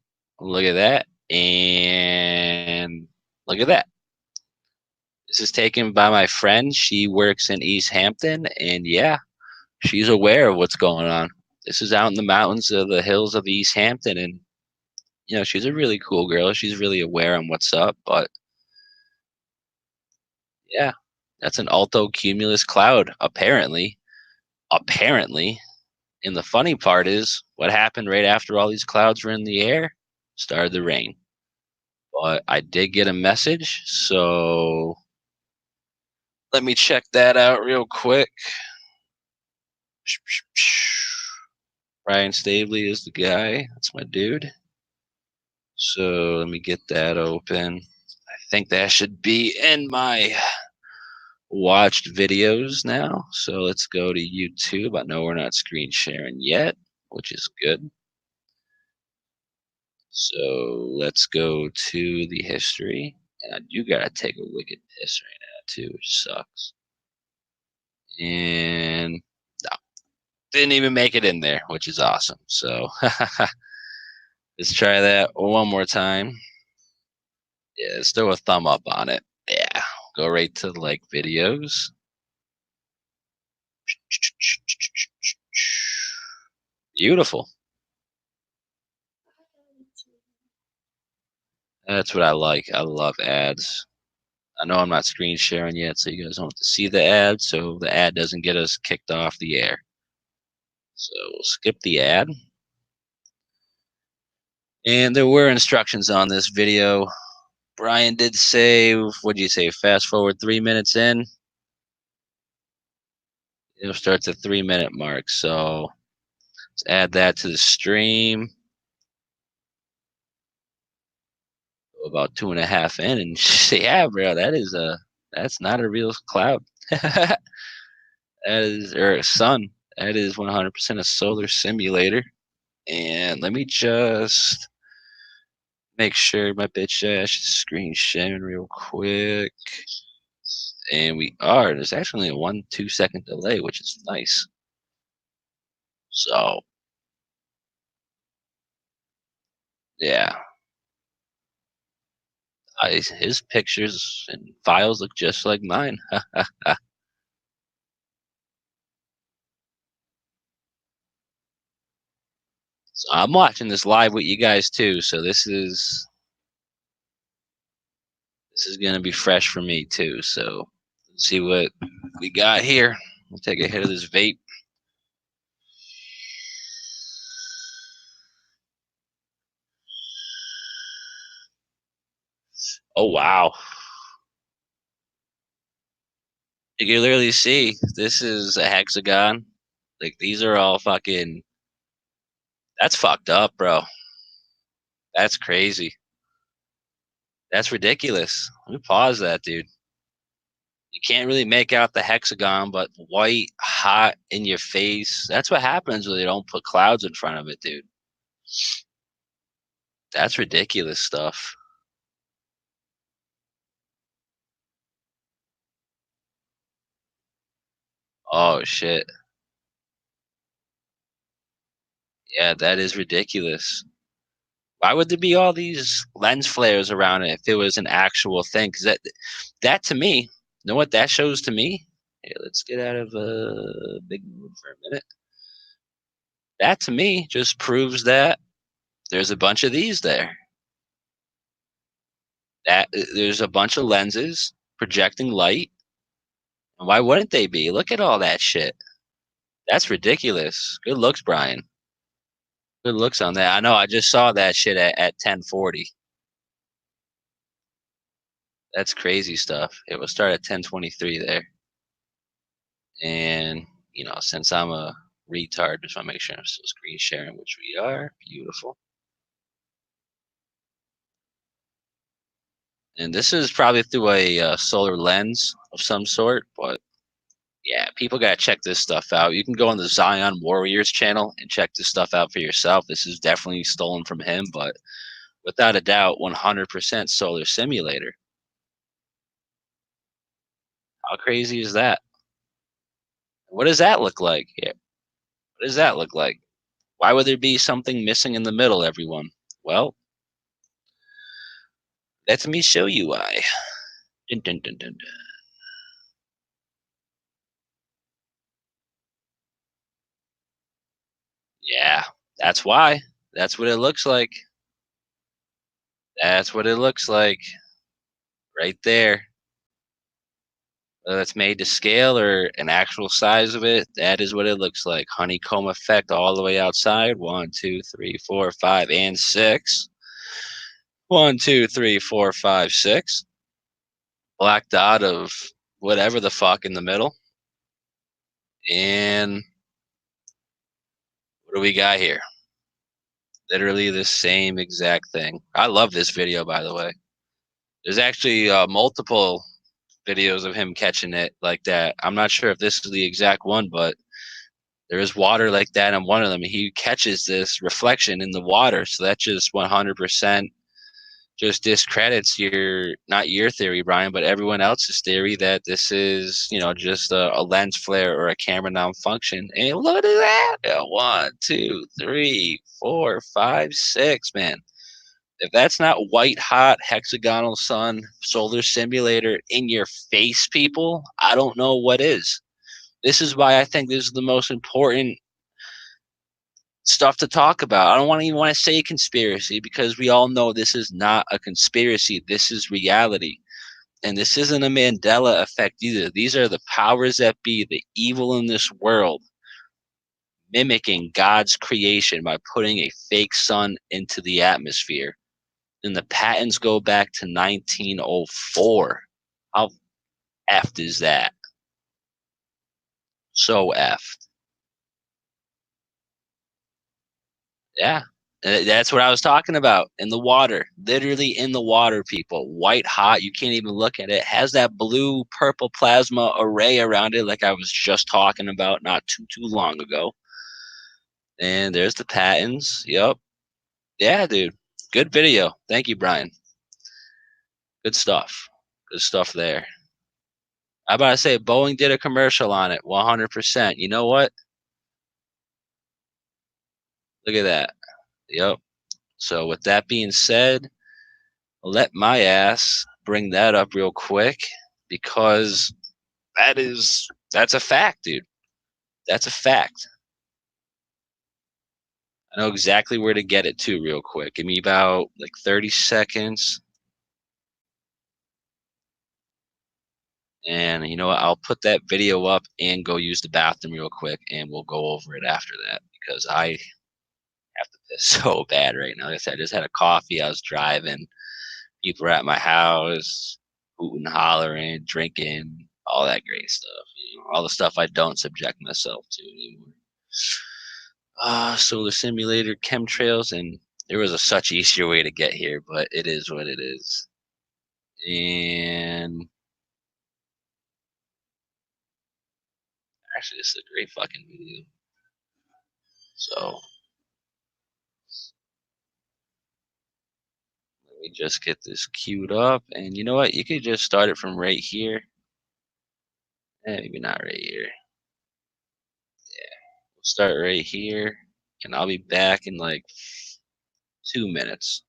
Look at that. And look at that. This is taken by my friend. She works in East Hampton, and yeah, she's aware of what's going on. This is out in the mountains of the hills of East Hampton, and she's a really cool girl. She's really aware on what's up, but yeah, that's an altocumulus cloud, apparently. Apparently. And the funny part is, what happened right after all these clouds were in the air? Started the rain. But I did get a message, so let me check that out real quick. Ryan Stabley is the guy. That's my dude. So let me get that open. I think that should be in my watched videos now. So let's go to YouTube. I know we're not screen sharing yet, which is good. So let's go to the history. And I do gotta take a wicked piss right now too, which sucks. And no, didn't even make it in there, which is awesome. So let's try that one more time. Yeah, let's throw a thumb up on it. Yeah, go right to like videos. Beautiful. That's what I like. I love ads. I know I'm not screen sharing yet, so you guys don't have to see the ad, so the ad doesn't get us kicked off the air. So we'll skip the ad. And there were instructions on this video. Brian did say, what'd you say? Fast forward 3 minutes in, it'll start the 3 minute mark. So let's add that to the stream. About 2.5 in, and yeah, bro, that's not a real cloud. That is, or a sun. That is 100% a solar simulator. And let me just make sure my bitch ass is screen sharing real quick. And we are. There's actually a 1-2 second delay, which is nice. So yeah, his pictures and files look just like mine. So I'm watching this live with you guys too. So this is gonna be fresh for me too. So let's see what we got here. We'll take a hit of this vape. Oh wow. You can literally see this is a hexagon. Like these are all fucking, that's fucked up, bro. That's crazy. That's ridiculous. Let me pause that, dude. You can't really make out the hexagon, but white, hot in your face. That's what happens when they don't put clouds in front of it, dude. That's ridiculous stuff. Oh shit. Yeah, that is ridiculous. Why would there be all these lens flares around it if it was an actual thing? Because that to me, you know what that shows to me? Hey, let's get out of a big mood for a minute. That to me just proves that there's a bunch of these there. That there's a bunch of lenses projecting light. And why wouldn't they be? Look at all that shit. That's ridiculous. Good looks, Brian. Good looks on that. I know. I just saw that shit at 1040. That's crazy stuff. It will start at 1023 there. And since I'm a retard, just want to make sure I'm still screen sharing, which we are. Beautiful. And this is probably through a solar lens of some sort, but yeah, people gotta check this stuff out. You can go on the Zion Warriors channel and check this stuff out for yourself. This is definitely stolen from him, but without a doubt, 100% solar simulator. How crazy is that? What does that look like? Yeah. What does that look like? Why would there be something missing in the middle, everyone? Well, let me show you why. Dun, dun, dun, dun, dun. Yeah, that's why. That's what it looks like. That's what it looks like. Right there. Whether it's made to scale or an actual size of it, that is what it looks like. Honeycomb effect all the way outside. 1, 2, 3, 4, 5, and 6. 1, 2, 3, 4, 5, 6. Black dot of whatever the fuck in the middle. And what do we got here? Literally the same exact thing. I love this video, by the way. There's actually multiple videos of him catching it like that. I'm not sure if this is the exact one, but there is water like that in one of them. He catches this reflection in the water, so that just 100% just discredits not your theory, Brian, but everyone else's theory that this is just a lens flare or a camera non-function. And look at that! 1, 2, 3, 4, 5, 6, man. If that's not white hot hexagonal sun solar simulator in your face, people, I don't know what is. This is why I think this is the most important stuff to talk about. I don't even want to say conspiracy because we all know this is not a conspiracy. This is reality. And this isn't a Mandela effect either. These are the powers that be, the evil in this world, mimicking God's creation by putting a fake sun into the atmosphere. And the patents go back to 1904. How effed is that? So effed. Yeah. That's what I was talking about. In the water. Literally in the water, people. White hot. You can't even look at it. Has that blue purple plasma array around it like I was just talking about not too long ago. And there's the patents. Yep. Yeah, dude. Good video. Thank you, Brian. Good stuff. Good stuff there. I about to say Boeing did a commercial on it. 100%. You know what? Look at that. Yep. So with that being said, let my ass bring that up real quick because that's a fact, dude. That's a fact. I know exactly where to get it to real quick. Give me about like 30 seconds. And you know what? I'll put that video up and go use the bathroom real quick and we'll go over it after that because I have to piss so bad right now. Like I said, I just had a coffee. I was driving. People were at my house, hooting, hollering, drinking, all that great stuff. You know, all the stuff I don't subject myself to anymore. Solar simulator, chemtrails, and there was a such easier way to get here, but it is what it is. And actually, this is a great fucking video. So let me just get this queued up. And you know what? You could just start it from right here. Maybe not right here. We'll start right here, and I'll be back in like 2 minutes.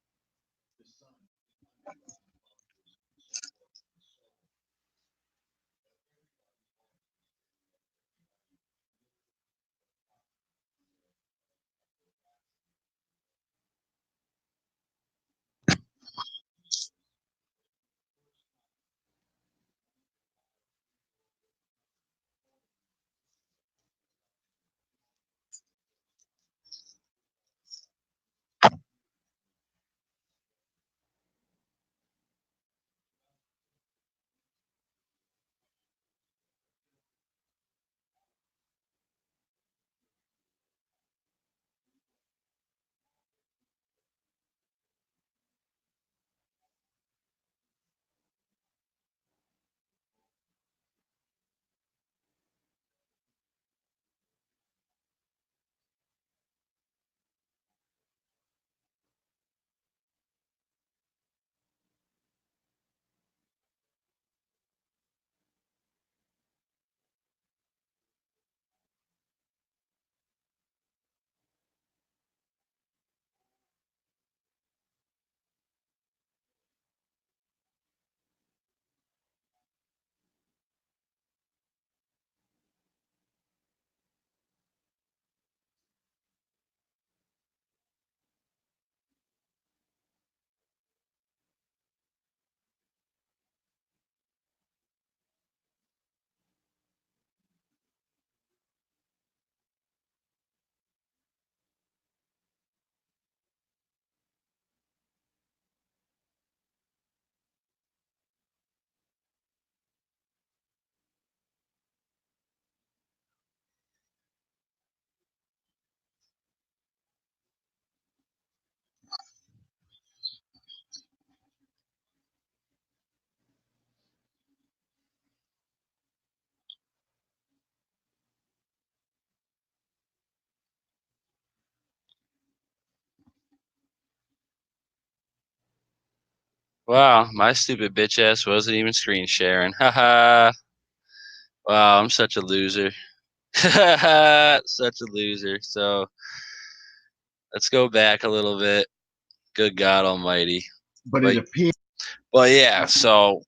Wow, my stupid bitch ass wasn't even screen sharing. Haha. Wow, I'm such a loser. Such a loser. So let's go back a little bit. Good God Almighty. But yeah, so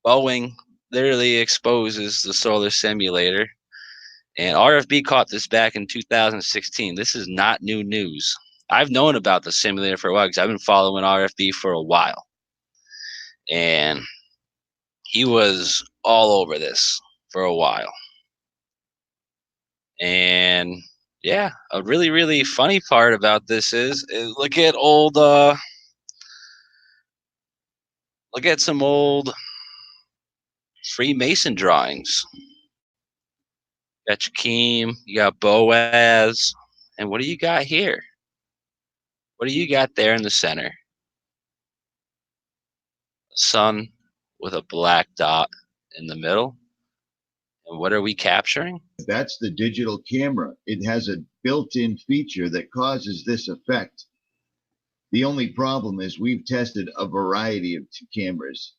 Boeing literally exposes the solar simulator, and RFB caught this back in 2016. This is not new news. I've known about the simulator for a while because I've been following RFB for a while, and he was all over this for a while. And yeah, a really, really funny part about this is look at old Look at some old Freemason drawings. You got Jakeem, you got Boaz, and what do you got here? What do you got there in the center? A sun with a black dot in the middle. And what are we capturing? That's the digital camera. It has a built-in feature that causes this effect. The only problem is we've tested a variety of cameras.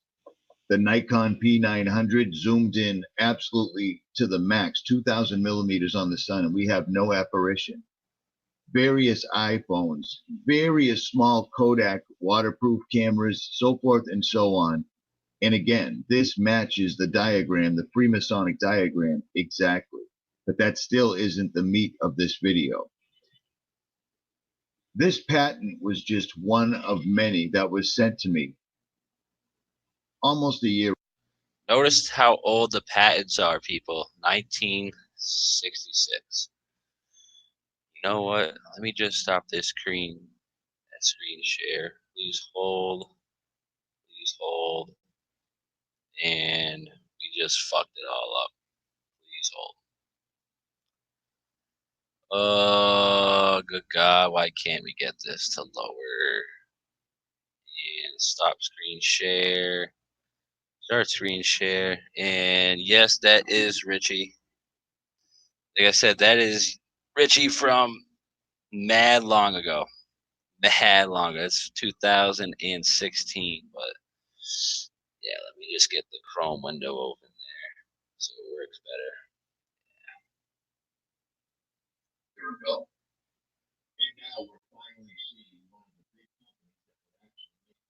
The Nikon P900 zoomed in absolutely to the max, 2000 millimeters on the sun, and we have no apparition. Various iPhones, various small Kodak waterproof cameras, so forth and so on. And again, this matches the diagram, the Freemasonic diagram, exactly. But that still isn't the meat of this video. This patent was just one of many that was sent to me almost a year. Notice how old the patents are, people. 1966. You know what? Let me just stop this screen share. Please hold. Please hold. And we just fucked it all up. Please hold. Oh, good God. Why can't we get this to lower? And stop screen share. Start screen share. And yes, that is Richie. Like I said, that is Richie from mad long ago. Mad long ago. It's 2016. But yeah, let me just get the Chrome window open there so it works better. There we go. And now we're finally seeing one of the big companies that would actually make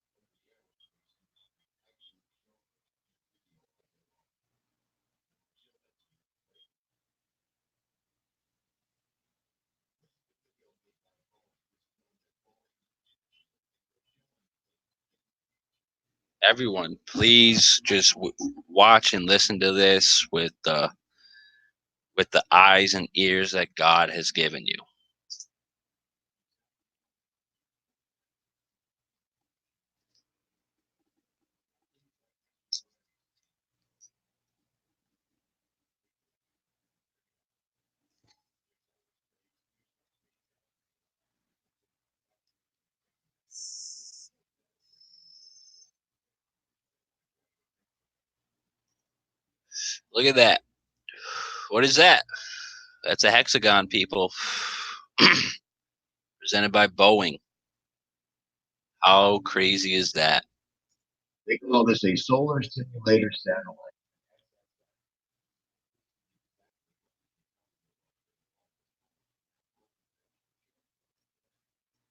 Everyone, please just watch and listen to this with the eyes and ears that God has given you. Look at that. What is that? That's a hexagon, people. Presented by Boeing. How crazy is that? They call this a solar simulator satellite.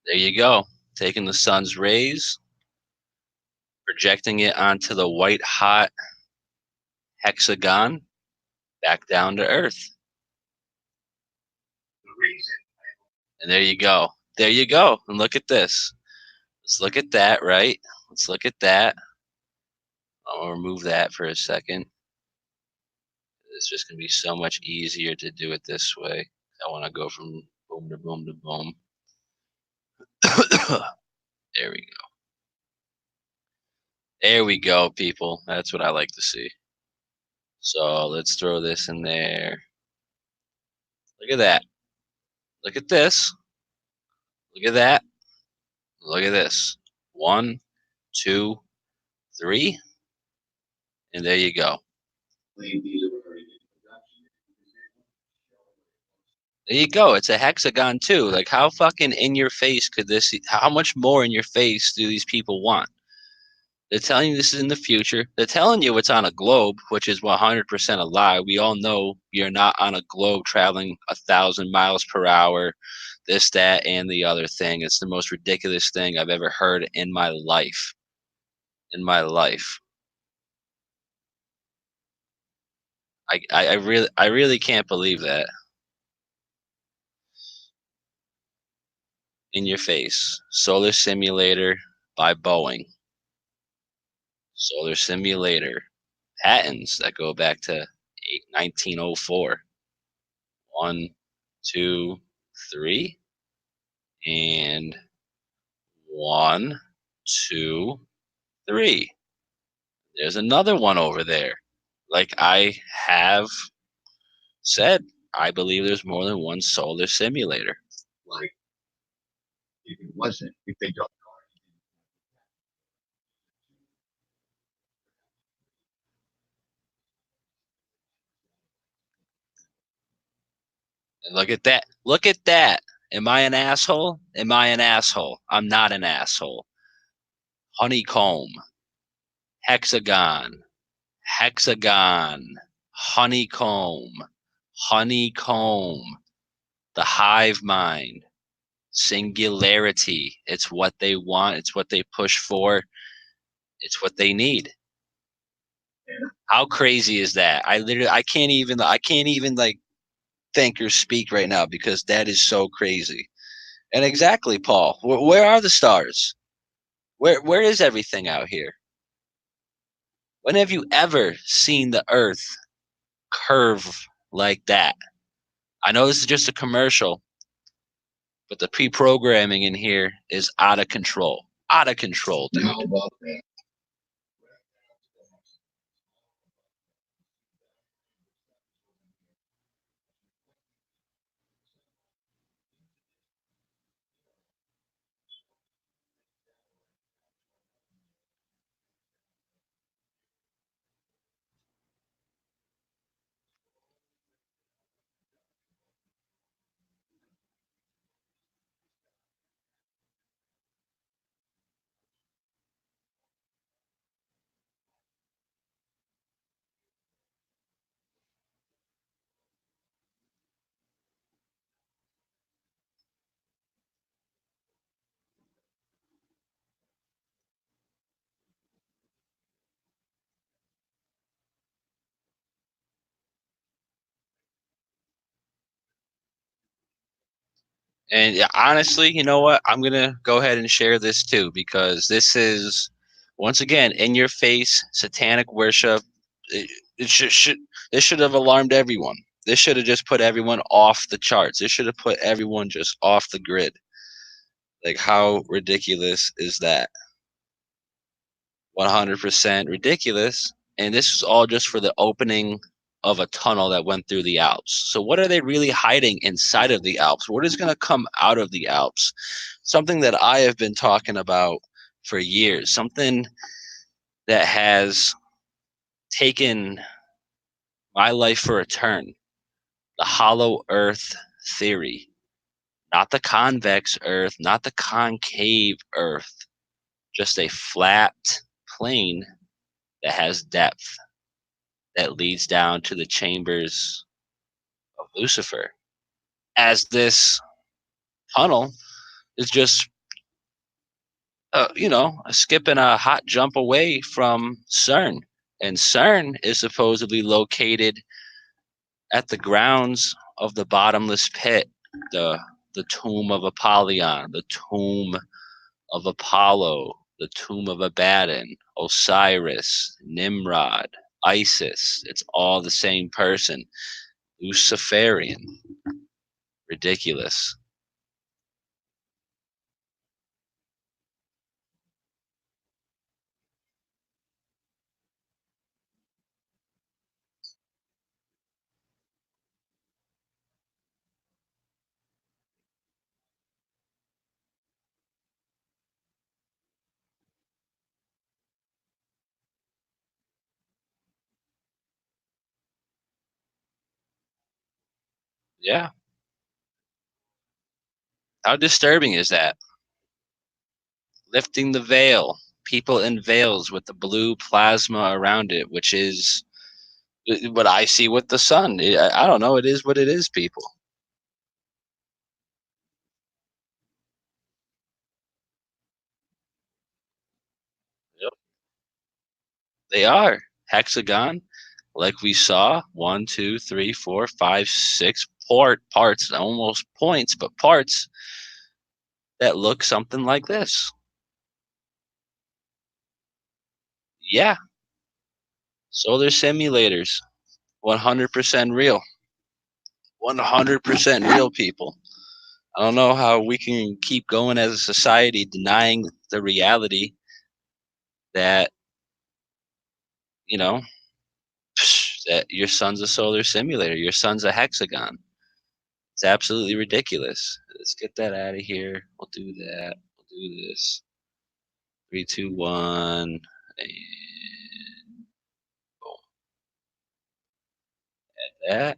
There you go. Taking the sun's rays, projecting it onto the white hot hexagon back down to Earth. The reason And there you go. There you go. And look at this. Let's look at that, right? Let's look at that. I'll remove that for a second. It's just going to be so much easier to do it this way. I want to go from boom to boom to boom. There we go. There we go, people. That's what I like to see. So let's throw this in there. Look at that. Look at this. Look at that. Look at this. 1, 2, 3. And there you go. There you go. It's a hexagon too. Like how fucking in your face could this, how much more in your face do these people want? They're telling you this is in the future. They're telling you it's on a globe, which is 100% a lie. We all know you're not on a globe traveling 1,000 miles per hour, this, that, and the other thing. It's the most ridiculous thing I've ever heard in my life. In my life. I really can't believe that. In your face. Solar Simulator by Boeing. Solar Simulator. Patents that go back to 1904. 1, 2, 3. And 1, 2, 3. There's another one over there. Like I have said, I believe there's more than one solar simulator. Like, if it wasn't, if they don't. And look at that. Look at that. Am I an asshole? Am I an asshole? I'm not an asshole. Honeycomb, hexagon, hexagon, honeycomb, honeycomb, the hive mind, singularity. It's what they want, it's what they push for, it's what they need. How crazy is that? I can't even like think or speak right now because that is so crazy. And exactly, Paul, where are the stars? Where is everything out here? When have you ever seen the earth curve like that? I know this is just a commercial, but the pre-programming in here is out of control. Out of control, dude. How about that? And yeah, honestly, you know what? I'm gonna go ahead and share this too because this is once again in your face satanic worship. It should this should have alarmed everyone. This should have just put everyone off the charts. This should have put everyone just off the grid. Like how ridiculous is that? 100% ridiculous. And this is all just for the opening of a tunnel that went through the Alps. So, what are they really hiding inside of the Alps? What is going to come out of the Alps? Something that I have been talking about for years, something that has taken my life for a turn. The hollow earth theory, not the convex earth, not the concave earth, just a flat plane that has depth that leads down to the chambers of Lucifer. As this tunnel is just, skipping a hot jump away from CERN. And CERN is supposedly located at the grounds of the bottomless pit, the tomb of Apollyon, the tomb of Apollo, the tomb of Abaddon, Osiris, Nimrod, Isis. It's all the same person. Luciferian. Ridiculous. Yeah. How disturbing is that? Lifting the veil. People in veils with the blue plasma around it, which is what I see with the sun. I don't know. It is what it is, people. Yep. They are. Hexagon, like we saw, one, two, three, four, five, six parts, almost points, but parts that look something like this. Yeah, solar simulators, 100% real. 100% real, people. I don't know how we can keep going as a society denying the reality that that your sun's a solar simulator. Your sun's a hexagon. It's absolutely ridiculous. Let's get that out of here. We'll do that. We'll do this. 3, 2, 1, and boom. That.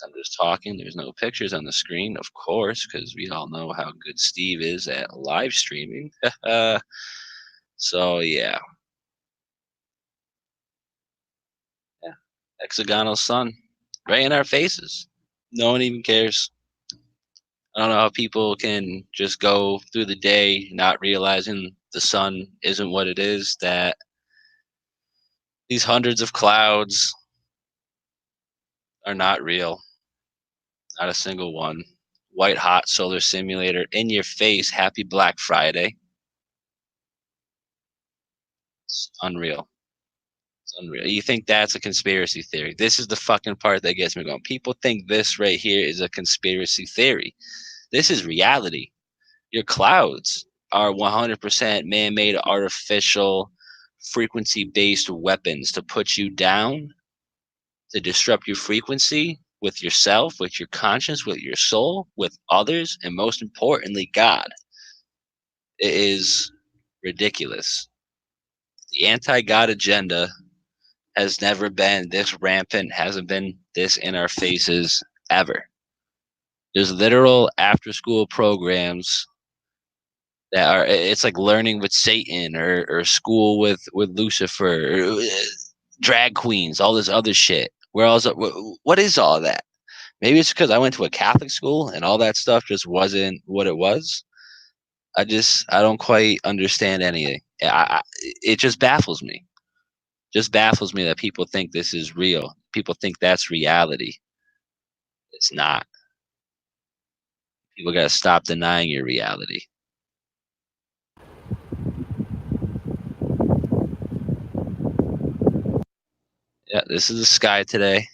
I'm just talking. There's no pictures on the screen, of course, because we all know how good Steve is at live streaming. So yeah, hexagonal sun, right in our faces. No one even cares. I don't know how people can just go through the day not realizing the sun isn't what it is, that these hundreds of clouds are not real. Not a single one. White hot solar simulator in your face. Happy Black Friday. It's unreal. It's unreal. You think that's a conspiracy theory? This is the fucking part that gets me going. People think this right here is a conspiracy theory. This is reality. Your clouds are 100% man-made, artificial, frequency-based weapons to put you down, to disrupt your frequency with yourself, with your conscience, with your soul, with others, and most importantly, God. It is ridiculous. The anti-God agenda has never been this rampant, hasn't been this in our faces ever. There's literal after-school programs that are, it's like learning with Satan, or school with Lucifer, or drag queens, all this other shit. Where else? What is all that? Maybe it's because I went to a Catholic school and all that stuff just wasn't what it was. I don't quite understand anything. It just baffles me. Just baffles me that people think this is real. People think that's reality. It's not. People got to stop denying your reality. Yeah, this is the sky today.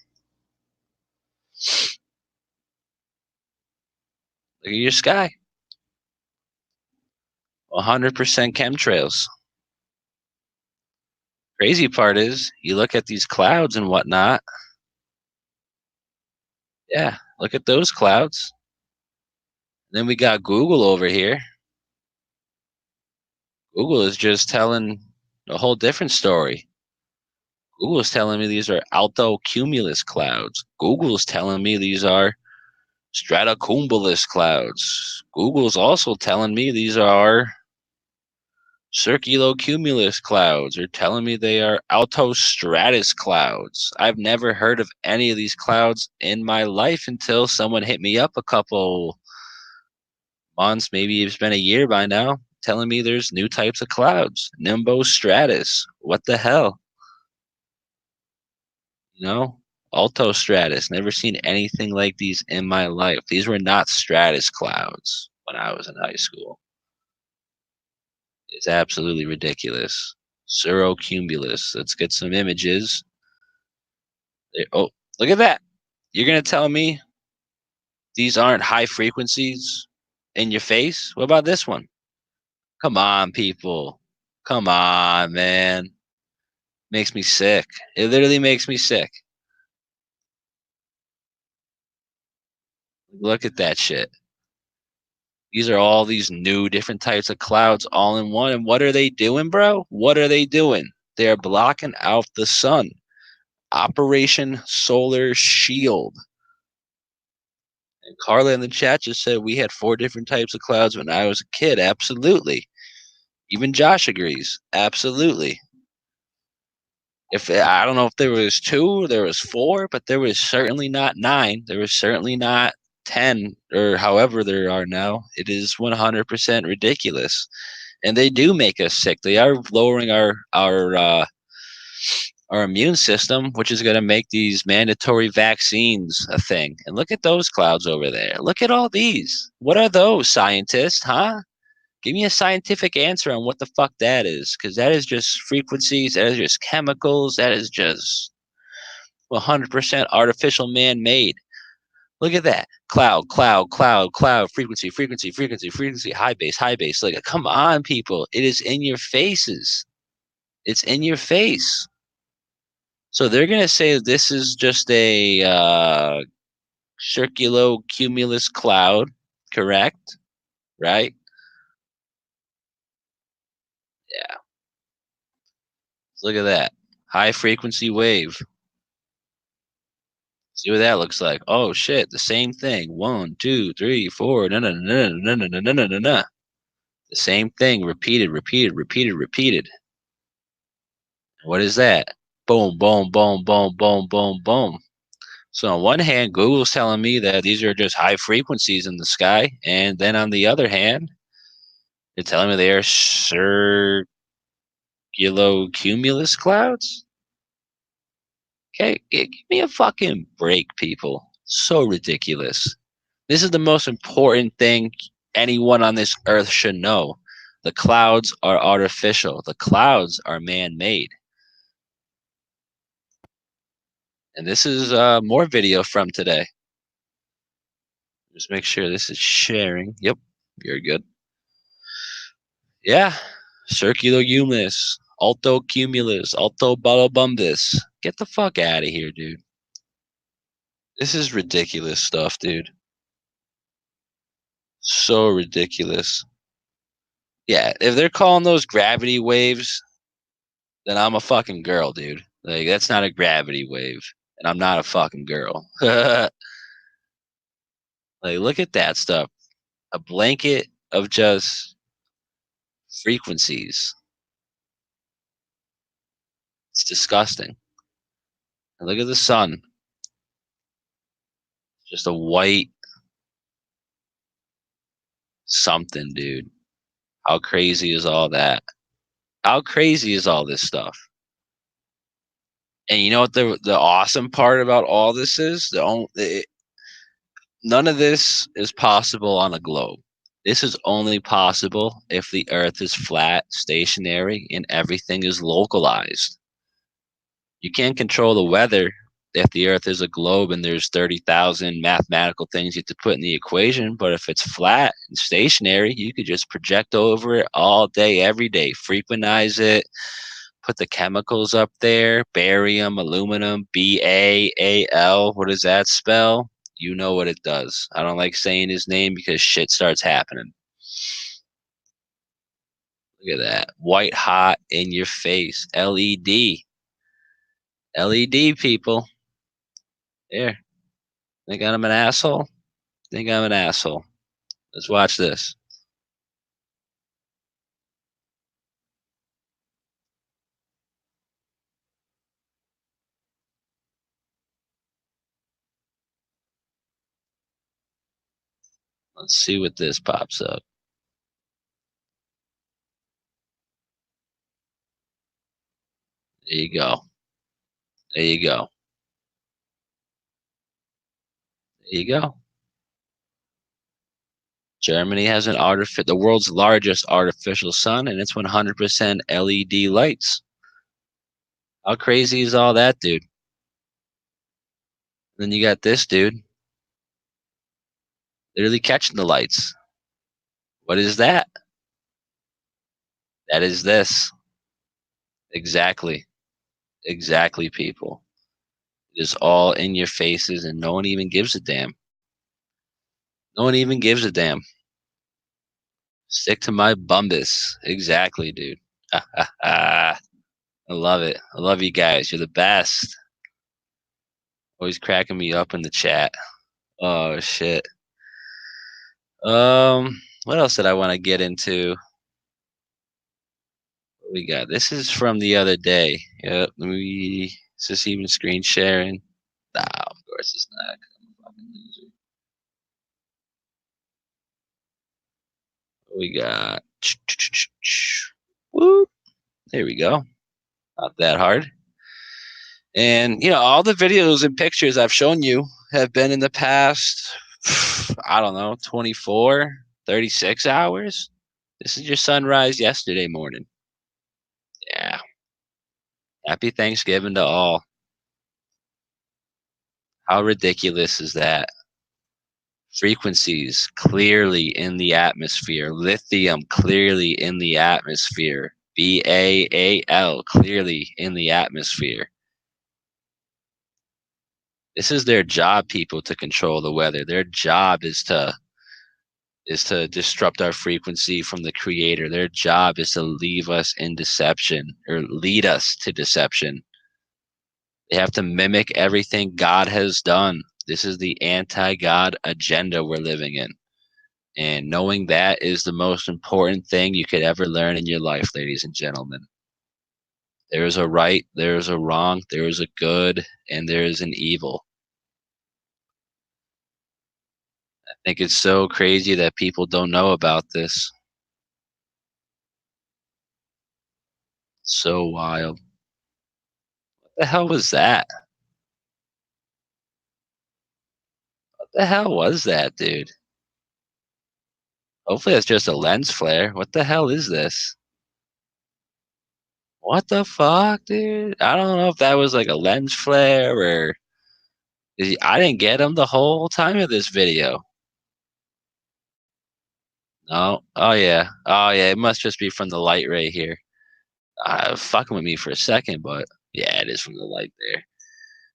Look at your sky. 100% chemtrails. Crazy part is, you look at these clouds and whatnot. Yeah, look at those clouds. Then we got Google over here. Google is just telling a whole different story. Google is telling me these are altocumulus clouds. Google is telling me these are stratocumulus clouds. Google's also telling me these are circulocumulus clouds, or telling me they are altostratus clouds. I've never heard of any of these clouds in my life until someone hit me up a couple months, maybe it's been a year by now, telling me there's new types of clouds. Nimbostratus. What the hell? Altostratus. Never seen anything like these in my life. These were not stratus clouds when I was in high school. It's absolutely ridiculous. Cirrocumulus. Let's get some images. Oh, look at that. You're going to tell me these aren't high frequencies in your face? What about this one? Come on, people. Come on, man. Makes me sick. It literally makes me sick. Look at that shit. These are all these new different types of clouds all in one. And what are they doing, bro? What are they doing? They're blocking out the sun. Operation Solar Shield. And Carla in the chat just said we had 4 different types of clouds when I was a kid. Absolutely. Even Josh agrees. Absolutely. If I don't know if there was 2, there was 4, but there was certainly not 9. There was certainly not 10, or however there are now. It is 100% ridiculous, and they do make us sick. They are lowering our immune system, which is going to make these mandatory vaccines a thing. And look at those clouds over there. Look at all these. What are those, scientists? Huh? Give me a scientific answer on what the fuck that is, because that is just frequencies, that is just chemicals, that is just 100% artificial man-made. Look at that. Cloud, frequency, high base. Like, come on, people. It is in your faces. It's in your face. So they're going to say that this is just a circulocumulus cloud, correct? Right? Yeah. Look at that. High frequency wave. See what that looks like. Oh shit, the same thing. 1, 2, 3, 4. No, no, no, no, no, no, no, no, no, no. The same thing, repeated, repeated, repeated, repeated. What is that? Boom, boom, boom, boom, boom, boom, boom. So on one hand, Google's telling me that these are just high frequencies in the sky, and then on the other hand, they're telling me they are circulocumulus clouds. Okay, give me a fucking break, people. So ridiculous. This is the most important thing anyone on this earth should know. The clouds are artificial. The clouds are man-made. And this is more video from today. Just make sure this is sharing. Yep, you're good. Yeah, circulocumulus, altocumulus, altobalobumbus. Get the fuck out of here, dude. This is ridiculous stuff, dude. So ridiculous. Yeah, if they're calling those gravity waves, then I'm a fucking girl, dude. Like, that's not a gravity wave, and I'm not a fucking girl. Like, look at that stuff. A blanket of just frequencies. It's disgusting. And look at the sun. Just a white something, dude. How crazy is all that? How crazy is all this stuff? And you know what the awesome part about all this is? None of this is possible on a globe. This is only possible if the Earth is flat, stationary, and everything is localized. You can't control the weather if the Earth is a globe and there's 30,000 mathematical things you have to put in the equation. But if it's flat and stationary, you could just project over it all day, every day, frequentize it, put the chemicals up there, barium, aluminum, BaAl. What does that spell? You know what it does. I don't like saying his name because shit starts happening. Look at that. White hot in your face. LED. LED, people. There. Think I'm an asshole? Think I'm an asshole. Let's watch this. Let's see what this pops up. There you go. There you go. There you go. Germany has the world's largest artificial sun, and it's 100% LED lights. How crazy is all that, dude? Then you got this dude literally catching the lights. What is that? That is this. Exactly. Exactly, people. It is all in your faces, and no one even gives a damn. No one even gives a damn. Stick to my bumbus. Exactly, dude. I love it. I love you guys. You're the best. Always cracking me up in the chat. Oh shit. What else did I want to get into? What we got? This is from the other day. Yep. Is this even screen sharing? Nah, of course it's not. I'm a fucking loser. What we got? Whoop. There we go. Not that hard. And, all the videos and pictures I've shown you have been in the past, I don't know, 24, 36 hours. This is your sunrise yesterday morning. Yeah. Happy Thanksgiving to all. How ridiculous is that? Frequencies clearly in the atmosphere. Lithium clearly in the atmosphere. BaAl clearly in the atmosphere. This is their job, people, to control the weather. Their job is to disrupt our frequency from the creator. Their job is to leave us in deception or lead us to deception. They have to mimic everything God has done. This is the anti-God agenda we're living in. And knowing that is the most important thing you could ever learn in your life, ladies and gentlemen. There is a right, there is a wrong, there is a good, and there is an evil. I think it's so crazy that people don't know about this. So wild. What the hell was that? What the hell was that, dude? Hopefully that's just a lens flare. What the hell is this? What the fuck, dude? I don't know if that was like a lens flare or... I didn't get him the whole time of this video. No. Oh, yeah. Oh, yeah. It must just be from the light ray here. Fucking with me for a second, but yeah, it is from the light there.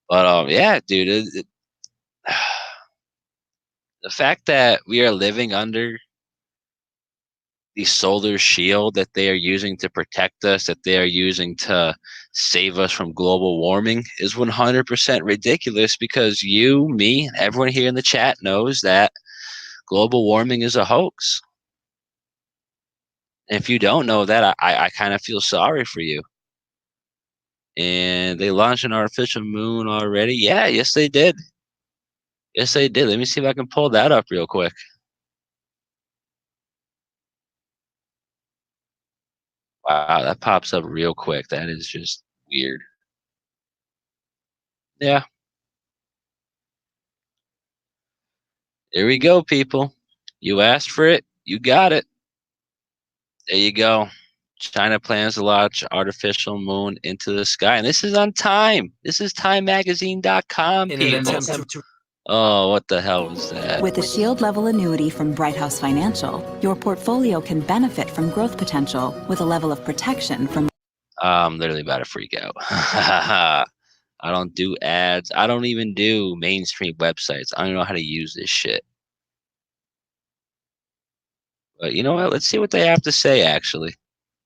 But yeah, dude, the fact that we are living under the solar shield that they are using to protect us, that they are using to save us from global warming, is 100% ridiculous. Because you, me, everyone here in the chat knows that global warming is a hoax. And if you don't know that, I kind of feel sorry for you. And they launched an artificial moon already. Yeah, yes they did. Yes they did. Let me see if I can pull that up real quick. Wow, that pops up real quick. That is just weird. Yeah. There we go, people. You asked for it. You got it. There you go. China plans to launch artificial moon into the sky. And this is on Time. This is TimeMagazine.com, people. Oh, what the hell was that? With a Shield Level annuity from Bright House Financial, your portfolio can benefit from growth potential with a level of protection from... I'm literally about to freak out. I don't do ads. I don't even do mainstream websites. I don't know how to use this shit. But you know what? Let's see what they have to say, actually.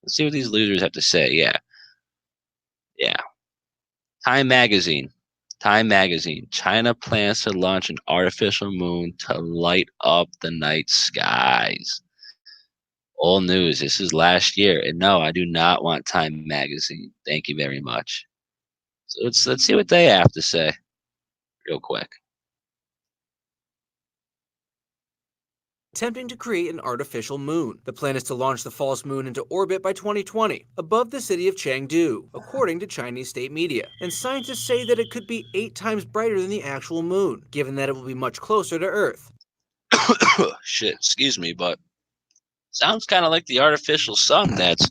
Let's see what these losers have to say. Yeah. Yeah. Time Magazine. Time Magazine. China plans to launch an artificial moon to light up the night skies. All news. This is last year. And no, I do not want Time Magazine. Thank you very much. So let's see what they have to say real quick. Attempting to create an artificial moon. The plan is to launch the false moon into orbit by 2020, above the city of Chengdu, according to Chinese state media. And scientists say that it could be 8 times brighter than the actual moon, given that it will be much closer to Earth. Shit, excuse me, but sounds kind of like the artificial sun that's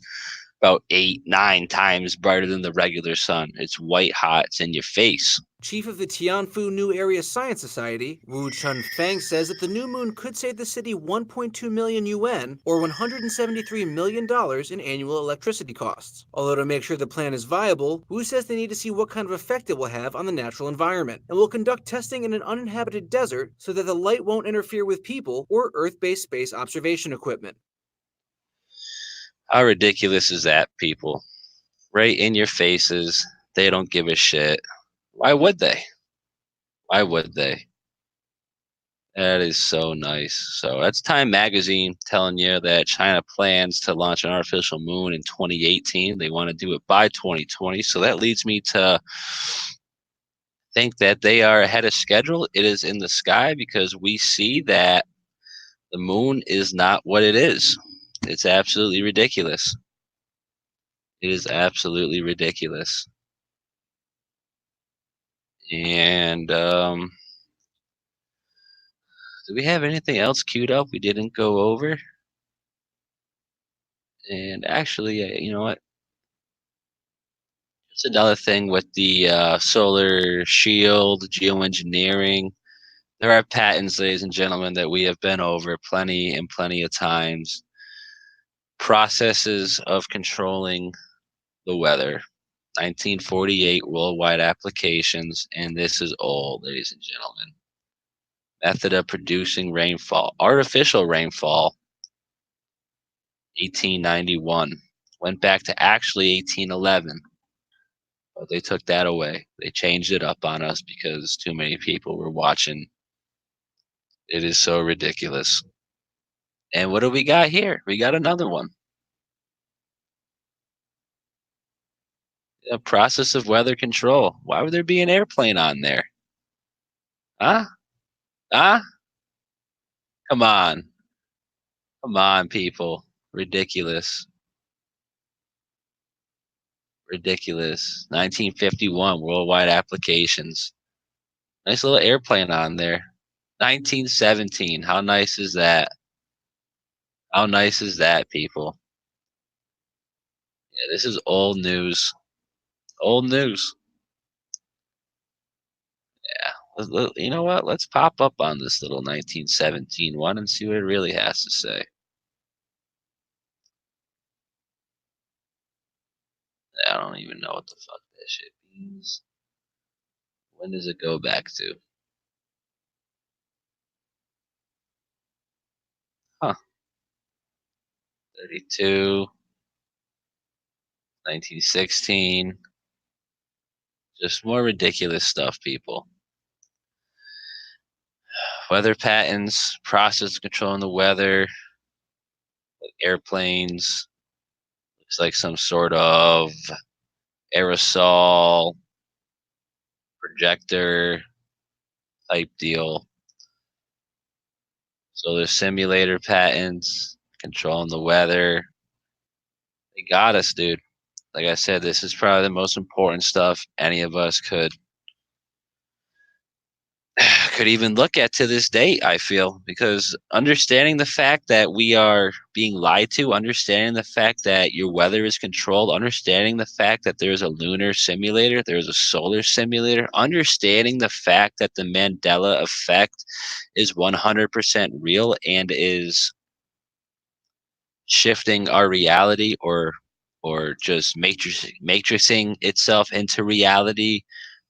about 8-9 times brighter than the regular sun. It's white hot, it's in your face. Chief of the Tianfu New Area Science Society, Wu Chunfeng, says that the new moon could save the city 1.2 million yuan, or $173 million in annual electricity costs. Although to make sure the plan is viable, Wu says they need to see what kind of effect it will have on the natural environment, and will conduct testing in an uninhabited desert so that the light won't interfere with people or Earth-based space observation equipment. How ridiculous is that, people? Right in your faces. They don't give a shit. Why would they? Why would they? That is so nice. So that's Time Magazine telling you that China plans to launch an artificial moon in 2018. They want to do it by 2020. So that leads me to think that they are ahead of schedule. It is in the sky because we see that the moon is not what it is. It's absolutely ridiculous. It is absolutely ridiculous. And do we have anything else queued up we didn't go over? And actually, you know what? It's another thing with the solar shield, geoengineering. There are patents, ladies and gentlemen, that we have been over plenty and plenty of times. Processes of controlling the weather. 1948 worldwide applications, and this is old, ladies and gentlemen. Method of producing rainfall. Artificial rainfall, 1891. Went back to actually 1811, but they took that away. They changed it up on us because too many people were watching. It is so ridiculous. And what do we got here? We got another one. A process of weather control. Why would there be an airplane on there? Huh? Huh? Come on. Come on, people. Ridiculous. Ridiculous. 1951 worldwide applications. Nice little airplane on there. 1917. How nice is that? How nice is that, people? Yeah, this is old news. Old news. Yeah. You know what? Let's pop up on this little 1917 one and see what it really has to say. I don't even know what the fuck that shit means. When does it go back to? Huh. 32, 1916. Just more ridiculous stuff, people. Weather patterns, process controlling the weather, airplanes. Looks like some sort of aerosol projector type deal. So there's simulator patents, controlling the weather. They got us, dude. Like I said, this is probably the most important stuff any of us could even look at to this date, I feel, because understanding the fact that we are being lied to, understanding the fact that your weather is controlled, understanding the fact that there's a lunar simulator, there's a solar simulator, understanding the fact that the Mandela effect is 100% real and is shifting our reality or just matrixing itself into reality,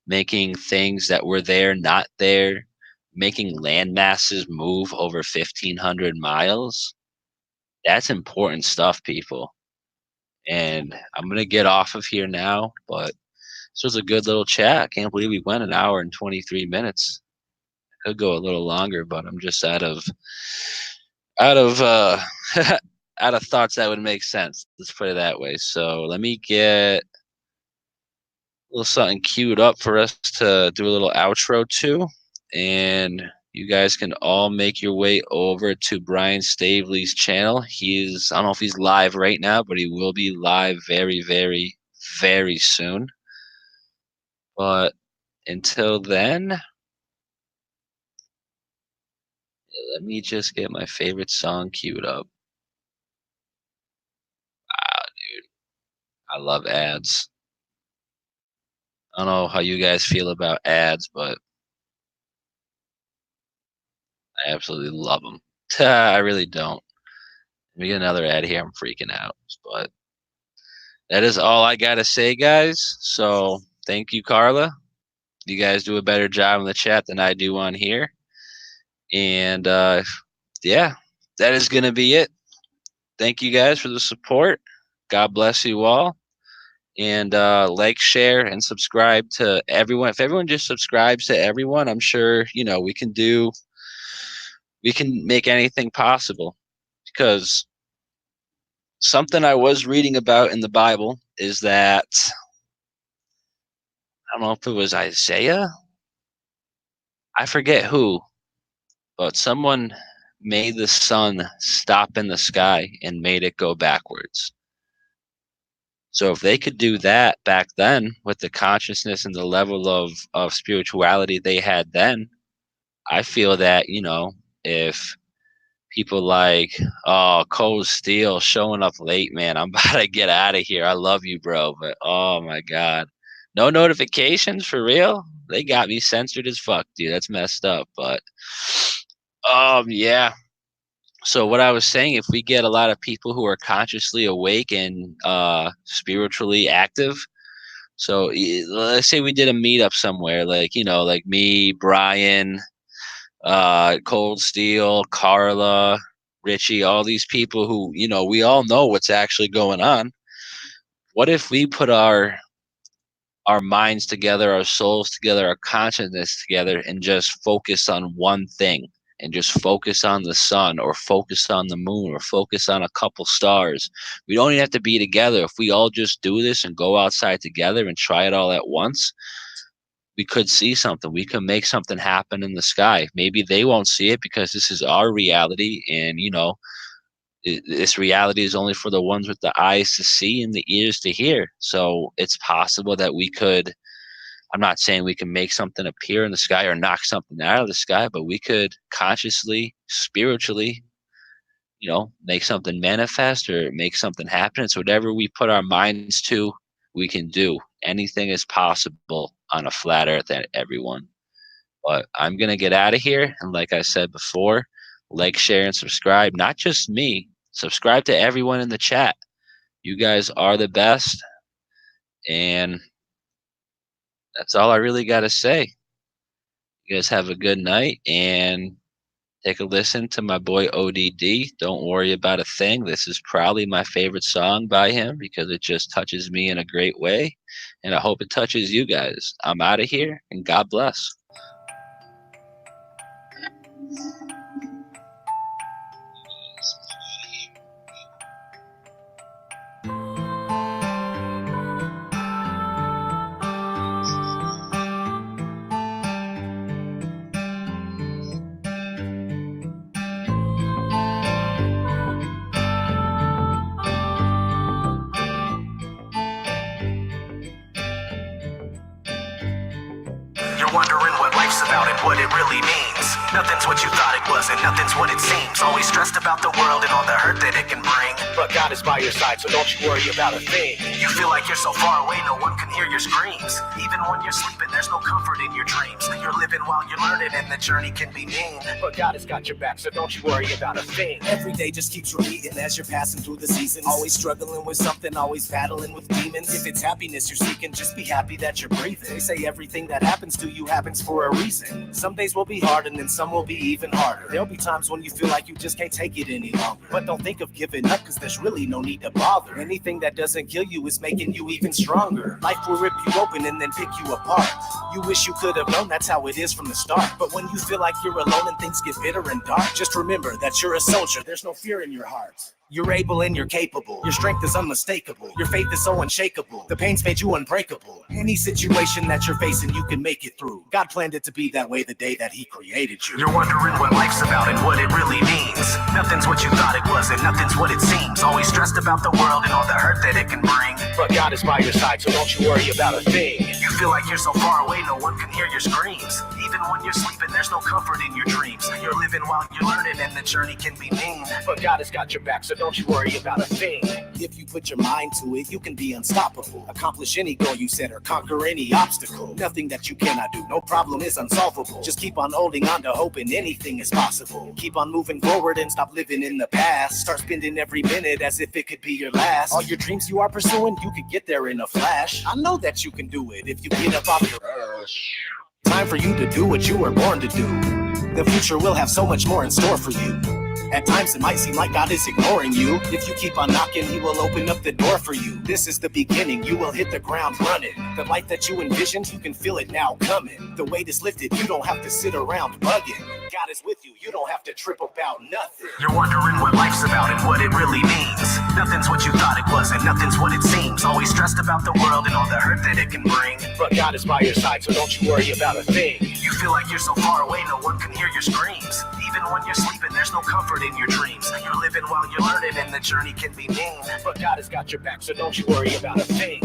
making things that were there not there, making land masses move over 1,500 miles. That's important stuff, people. And I'm going to get off of here now, but this was a good little chat. I can't believe we went an hour and 23 minutes. I could go a little longer, but I'm just out of out of thoughts that would make sense. Let's put it that way. So let me get little something queued up for us to do a little outro to, and you guys can all make your way over to Brian Stavely's channel. I don't know if he's live right now, but he will be live very, very, very soon. But until then, let me just get my favorite song queued up. Wow, dude, I love ads. I don't know how you guys feel about ads, but I absolutely love them. I really don't. Let me get another ad here. I'm freaking out. But that is all I got to say, guys. So thank you, Carla. You guys do a better job in the chat than I do on here. And yeah, that is going to be it. Thank you guys for the support. God bless you all. And like, share, and subscribe to everyone. If everyone just subscribes to everyone, I'm sure, we can make anything possible. Because something I was reading about in the Bible is that, I don't know if it was Isaiah, I forget who, but someone made the sun stop in the sky and made it go backwards. So if they could do that back then with the consciousness and the level of spirituality they had then, I feel that, if people like, oh, Cold Steel showing up late, man, I'm about to get out of here. I love you, bro. But oh my God. No notifications for real? They got me censored as fuck, dude. That's messed up. But yeah. So what I was saying, if we get a lot of people who are consciously awake and spiritually active, So let's say we did a meetup somewhere, like, like me, Brian, Cold Steel, Carla, Richie, all these people who, we all know what's actually going on. What if we put our minds together, our souls together, our consciousness together, and just focus on one thing, and just focus on the sun, or focus on the moon, or focus on a couple stars? We don't even have to be together. If we all just do this and go outside together and try it all at once, we could see something. We could make something happen in the sky. Maybe they won't see it because this is our reality, and this reality is only for the ones with the eyes to see and the ears to hear. So it's possible that we could, I'm not saying we can make something appear in the sky or knock something out of the sky, but we could consciously, spiritually, make something manifest or make something happen. It's whatever we put our minds to, we can do. Anything is possible on a flat earth, everyone. But I'm going to get out of here. And like I said before, like, share, and subscribe. Not just me. Subscribe to everyone in the chat. You guys are the best. And that's all I really got to say. You guys have a good night, and take a listen to my boy ODD. Don't worry about a thing. This is probably my favorite song by him because it just touches me in a great way. And I hope it touches you guys. I'm out of here, and God bless. You're wondering what life's about and what it really means. Nothing's what you thought it was and nothing's what it seems. Always stressed about the world and all the hurt that it can bring. But God is by your side, so don't you worry about a thing. You feel like you're so far away, no one can hear your screams. Even when you're sleeping, there's no comfort in your dreams. You're living while you're learning and the journey can be mean. But God has got your back, so don't you worry about a thing. Every day just keeps repeating as you're passing through the seasons. Always struggling with something, always battling with demons. If it's happiness you're seeking, just be happy that you're breathing. They say everything that happens to you happens for a reason. Some days will be hard and then some will be even harder. There'll be times when you feel like you just can't take it any longer. But don't think of giving up, cause there's really no need to bother. Anything that doesn't kill you is making you even stronger. Life will rip you open and then pick you apart. You wish you could have known that's how it is from the start. But when you feel like you're alone and things get bitter and dark, just remember that you're a soldier, there's no fear in your heart. You're able and you're capable. Your strength is unmistakable. Your faith is so unshakable. The pain's made you unbreakable. Any situation that you're facing, you can make it through. God planned it to be that way the day that he created you. You're wondering what life's about and what it really means. Nothing's what you thought it was and nothing's what it seems. Always stressed about the world and all the hurt that it can bring. But God is by your side, so don't you worry about a thing. You feel like you're so far away, no one can hear your screams. Even when you're sleeping, there's no comfort in your dreams. You're living while you're learning and the journey can be mean. But God has got your back, so don't you worry about a thing. If you put your mind to it, you can be unstoppable. Accomplish any goal you set or conquer any obstacle. Nothing that you cannot do, no problem is unsolvable. Just keep on holding on to hope and anything is possible. Keep on moving forward and stop living in the past. Start spending every minute as if it could be your last. All your dreams you are pursuing, you could get there in a flash. I know that you can do it if you get up off your ass. Time for you to do what you were born to do. The future will have so much more in store for you. At times it might seem like God is ignoring you. If you keep on knocking, he will open up the door for you. This is the beginning, you will hit the ground running. The life that you envisioned, you can feel it now coming. The weight is lifted, you don't have to sit around bugging. God is with you, you don't have to trip about nothing. You're wondering what life's about and what it really means. Nothing's what you thought it was and nothing's what it seems. Always stressed about the world and all the hurt that it can bring. But God is by your side, so don't you worry about a thing. You feel like you're so far away, no one can hear your screams. Even when you're sleeping, there's no comfort in your dreams. You're living while you're learning and the journey can be mean. But God has got your back, so don't you worry about a thing.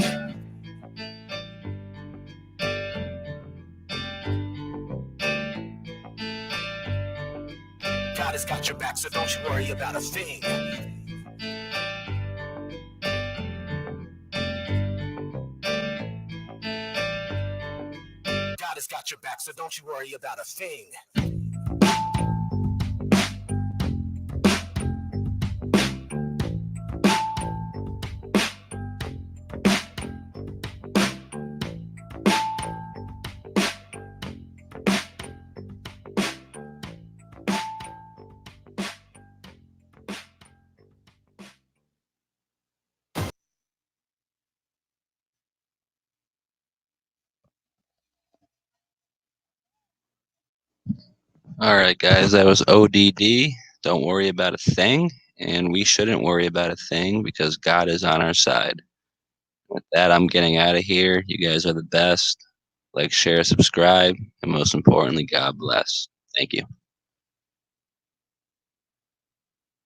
God has got your back, so don't you worry about a thing. God has got your back, so don't you worry about a thing. All right, guys, that was ODD. Don't worry about a thing, and we shouldn't worry about a thing because God is on our side. With that, I'm getting out of here. You guys are the best. Like, share, subscribe, and most importantly, God bless. Thank you.